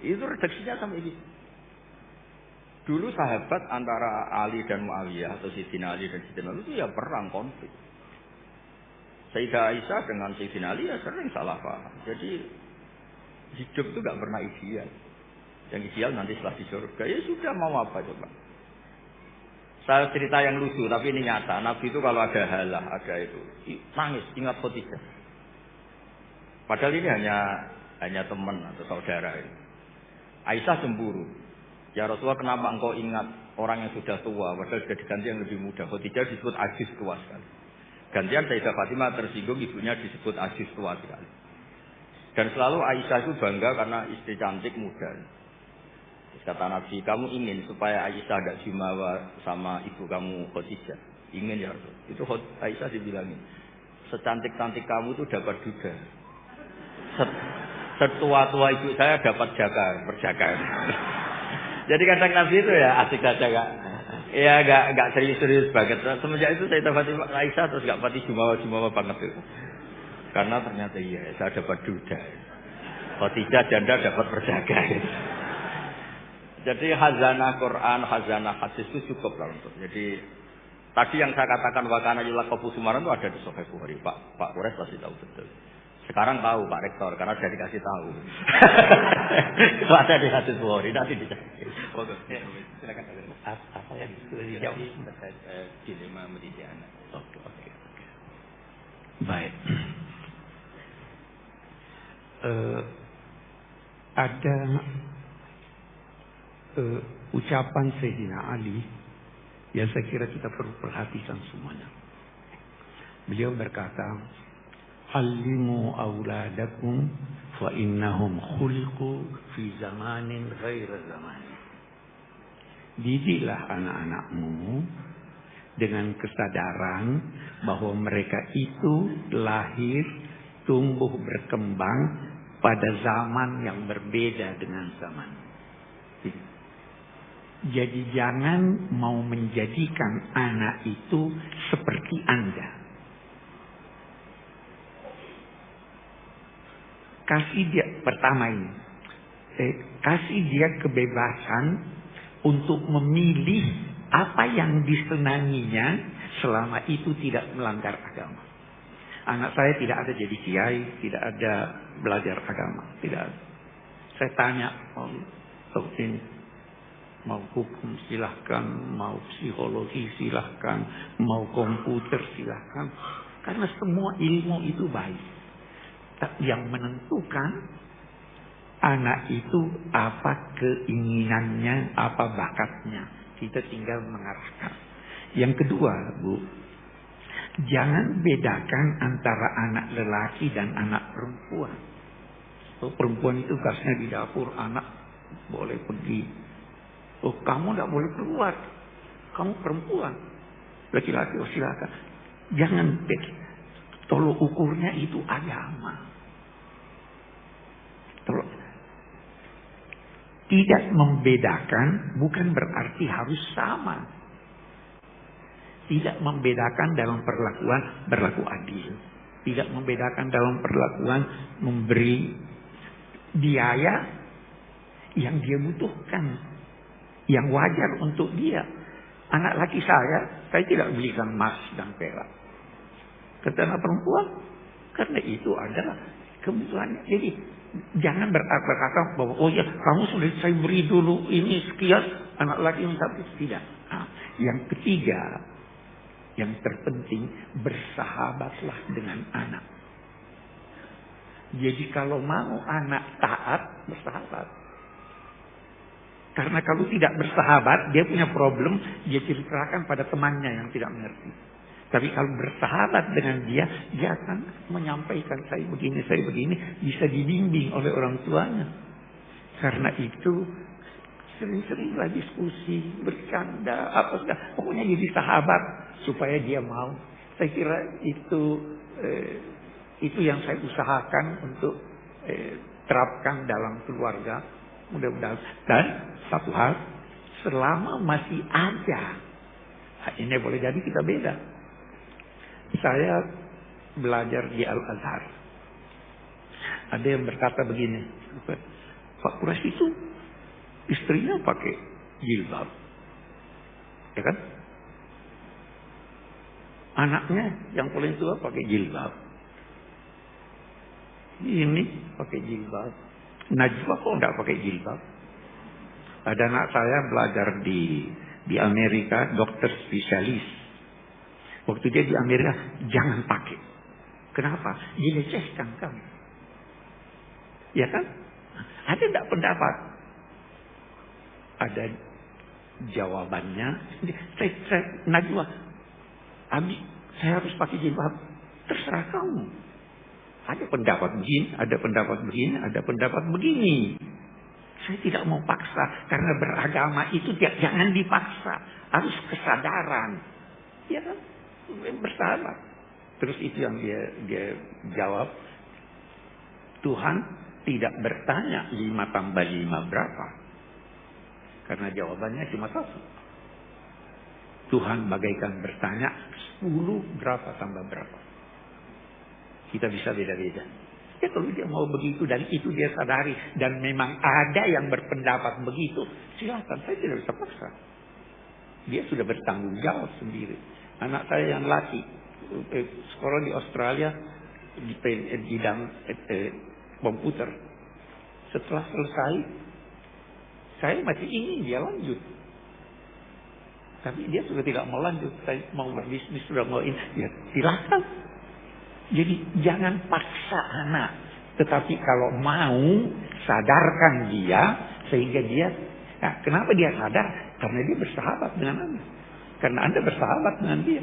Itu redaksinya sampai ini. Dulu sahabat antara Ali dan Muawiyah atau Sayyidina Ali dan Sayyidina Ali itu ya perang konflik. Sayyidah Aisyah dengan Sayyidina Ali ya sering salah paham. Jadi hidup itu gak pernah ideal. Yang ideal nanti setelah di surga. Ya sudah mau apa coba. Saya cerita yang lucu tapi ini nyata. Nabi itu kalau ada halah, ada itu nangis, ingat Khadijah. Padahal ini hanya teman atau saudara ini. Aisyah cemburu. Ya Rasulullah, kenapa engkau ingat orang yang sudah tua, padahal sudah diganti yang lebih muda. Khadijah disebut ajis tua sekali. Gantian Sayyidah Fatimah tersinggung, ibunya disebut ajis tua sekali. Dan selalu Aisyah itu bangga karena istri cantik muda. Terus kata Nabi, kamu ingin supaya Aisyah ada jumawa sama ibu kamu Khadijah? Ingin ya Rasul. Itu Aisyah dibilangin, secantik-cantik kamu itu dapat duda. Setua-tua ibu saya dapat perjagaan. Jadi kadang Nabi itu ya asik saja Kak. Ya enggak serius-serius banget. Semenjak itu saya dapat Aisyah terus enggak pati jumawa banget itu. Karena ternyata iya saya dapat duda. Khadijah janda dapat perjagaan. Jadi khazanah Quran, khazanah hadis itu cukup lah untuk. Jadi Tadi yang saya katakan wakana yulaqabu sumaran itu ada di Sahih Bukhari. Pak Kures pasti tahu betul. Sekarang tahu Pak Rektor karena sudah dikasih tahu. Itu ada di hadis Bukhari, nanti dicek. Oke, silakan. Apa yang dijawab terkait dilema mendidik anak. Oke. Baik. Ada ucapan Sayyidina Ali yang saya kira kita perlu perhatikan semuanya. Beliau berkata, "Allimu auladakum fa innahum khuliqu fi zamanin ghaira zamani." Didiklah anak-anakmu dengan kesadaran bahwa mereka itu lahir, tumbuh, berkembang pada zaman yang berbeda dengan zaman. Jadi jangan mau menjadikan anak itu seperti Anda. Kasih dia pertama ini, kasih dia kebebasan untuk memilih apa yang disenanginya selama itu tidak melanggar agama. Anak saya tidak ada jadi kiai, tidak ada belajar agama, tidak ada. Saya tanya, mau hukum silahkan, mau psikologi silahkan, mau komputer silahkan. Karena semua ilmu itu baik. Yang menentukan anak itu apa keinginannya, apa bakatnya. Kita tinggal mengarahkan. Yang kedua, Bu, jangan bedakan antara anak lelaki dan anak perempuan. Perempuan itu gasnya di dapur, anak boleh pergi. Kamu tidak boleh keluar. Kamu perempuan. Laki-laki, silakan. Jangan beda. Tolok ukurnya itu agama. Tidak membedakan bukan berarti harus sama. Tidak membedakan dalam perlakuan berlaku adil. Tidak membedakan dalam perlakuan memberi biaya yang dia butuhkan, yang wajar untuk dia. Anak laki saya tidak belikan emas dan perak. Kata anak perempuan, karena itu adalah kebutuhannya. Jadi jangan berkata bahwa oh ya kamu sudah saya beri dulu ini sekian, anak laki yang tapi tidak. Yang ketiga, yang terpenting, bersahabatlah dengan anak. Jadi kalau mau anak taat, bersahabat. Karena kalau tidak bersahabat, dia punya problem, dia ceritakan pada temannya yang tidak mengerti. Tapi kalau bersahabat dengan dia, dia akan menyampaikan saya begini, bisa dibimbing oleh orang tuanya. Karena itu sering-seringlah diskusi, bercanda, apa saja. Pokoknya jadi sahabat supaya dia mau. Saya kira itu yang saya usahakan untuk terapkan dalam keluarga. Mudah-mudahan. Dan satu hal, selama masih ada, ini boleh jadi kita beda. Saya belajar di Al-Azhar. Ada yang berkata begini, Pak Kures itu istrinya pakai jilbab, ya kan? Anaknya yang paling tua pakai jilbab. Ini pakai jilbab. Najwa kok enggak pakai jilbab? Ada anak saya belajar di Amerika, dokter spesialis. Waktu dia di Amerika, jangan pakai. Kenapa? Dilecehkan kamu. Ya kan? Ada enggak pendapat? Ada jawabannya. Najwa, Abi, saya harus pakai jilbab. Terserah kamu. Ada pendapat begini, ada pendapat begini, ada pendapat begini. Saya tidak mau paksa. Karena beragama itu jangan dipaksa. Harus kesadaran. Ya kan? Bersahabat. Terus itu yang dia jawab. Tuhan tidak bertanya 5 tambah 5 berapa. Karena jawabannya cuma 1. Tuhan bagaikan bertanya 10 berapa tambah berapa. Kita bisa beda-beda. Ya kalau dia mau begitu dan itu dia sadari. Dan memang ada yang berpendapat begitu. Silakan, saya tidak bisa paksa. Dia sudah bertanggung jawab sendiri. Anak saya yang laki sekolah di Australia di bidang komputer. Setelah selesai, saya masih ingin dia lanjut. Tapi dia sudah tidak mau lanjut. Saya mau berbisnis, sudah mau ini. Ya, silakan. Jadi jangan paksa anak. Tetapi kalau mau, sadarkan dia. Sehingga dia, nah, kenapa dia sadar? Karena dia bersahabat dengan Anda. Karena Anda bersahabat dengan dia.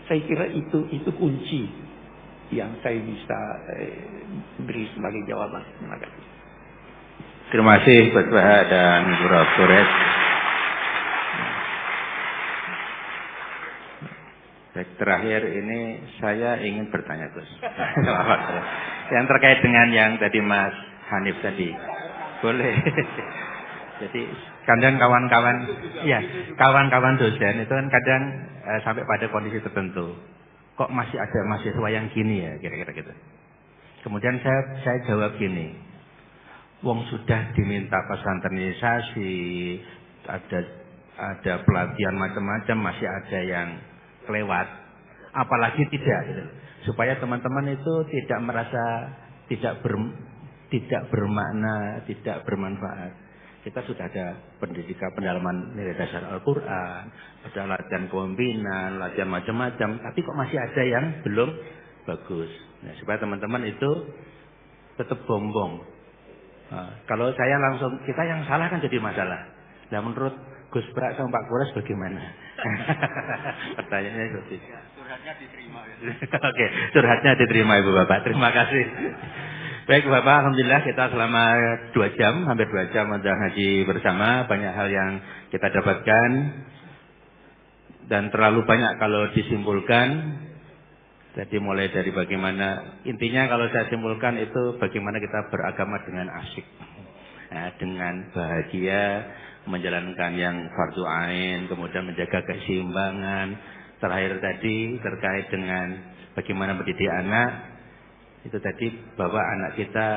Saya kira itu kunci yang saya bisa beri sebagai jawaban. Terima kasih. Terima kasih Gus Baha dan Prof. Kures. Baik, terakhir ini saya ingin bertanya Gus. Yang terkait dengan yang tadi Mas Hanif tadi. Boleh. Jadi kadang kawan-kawan, ya kawan-kawan dosen itu kan kadang sampai pada kondisi tertentu. Kok masih ada mahasiswa yang gini ya, kira-kira gitu. Kemudian saya jawab gini. Wong sudah diminta pesantrenisasi, ada pelatihan macam-macam, masih ada yang kelewat. Apalagi tidak, gitu. Supaya teman-teman itu tidak merasa tidak bermakna, tidak bermanfaat. Kita sudah ada pendidikan pendalaman nilai dasar Al-Quran, ada latihan kepemimpinan, latihan macam-macam, tapi kok masih ada yang belum bagus. Nah, supaya teman-teman itu tetap bombong. Nah, kalau saya langsung, kita yang salah kan jadi masalah. Nah, menurut Gus Brak sama Pak Kures bagaimana? Pertanyaannya seperti itu. Curhatnya diterima. Oke, curhatnya diterima Ibu Bapak. Terima kasih. Baik Bapak, alhamdulillah kita selama 2 jam, hampir 2 jam sudah ngaji bersama. Banyak hal yang kita dapatkan. Dan terlalu banyak kalau disimpulkan. Jadi mulai dari bagaimana, intinya kalau saya simpulkan itu bagaimana kita beragama dengan asyik. Nah, dengan bahagia, menjalankan yang fardu ain, kemudian menjaga keseimbangan. Terakhir tadi terkait dengan bagaimana mendidik anak. Itu tadi bahwa anak kita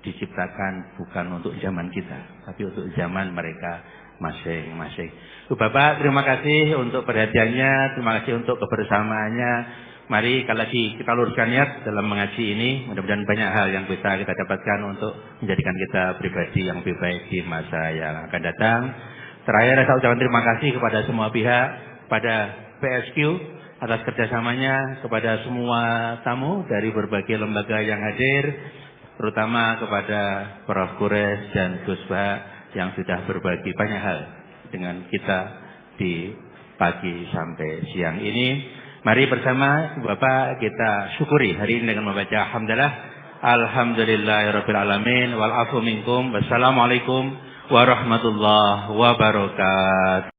diciptakan bukan untuk zaman kita, tapi untuk zaman mereka masing-masing. Bapak, terima kasih untuk perhatiannya, terima kasih untuk kebersamaannya. Mari sekali lagi kita luruskan niat dalam mengaji ini. Mudah-mudahan banyak hal yang bisa kita dapatkan untuk menjadikan kita pribadi yang lebih baik di masa yang akan datang. Terakhir saya ucapkan terima kasih kepada semua pihak, pada PSQ atas kerjasamanya, kepada semua tamu dari berbagai lembaga yang hadir, terutama kepada Prof. Kures dan Gus Baha yang sudah berbagi banyak hal dengan kita di pagi sampai siang ini. Mari bersama Bapak kita syukuri hari ini dengan membaca alhamdulillah. Alhamdulillahirabbil alamin wal afu minkum. Wassalamualaikum warahmatullahi wabarakatuh.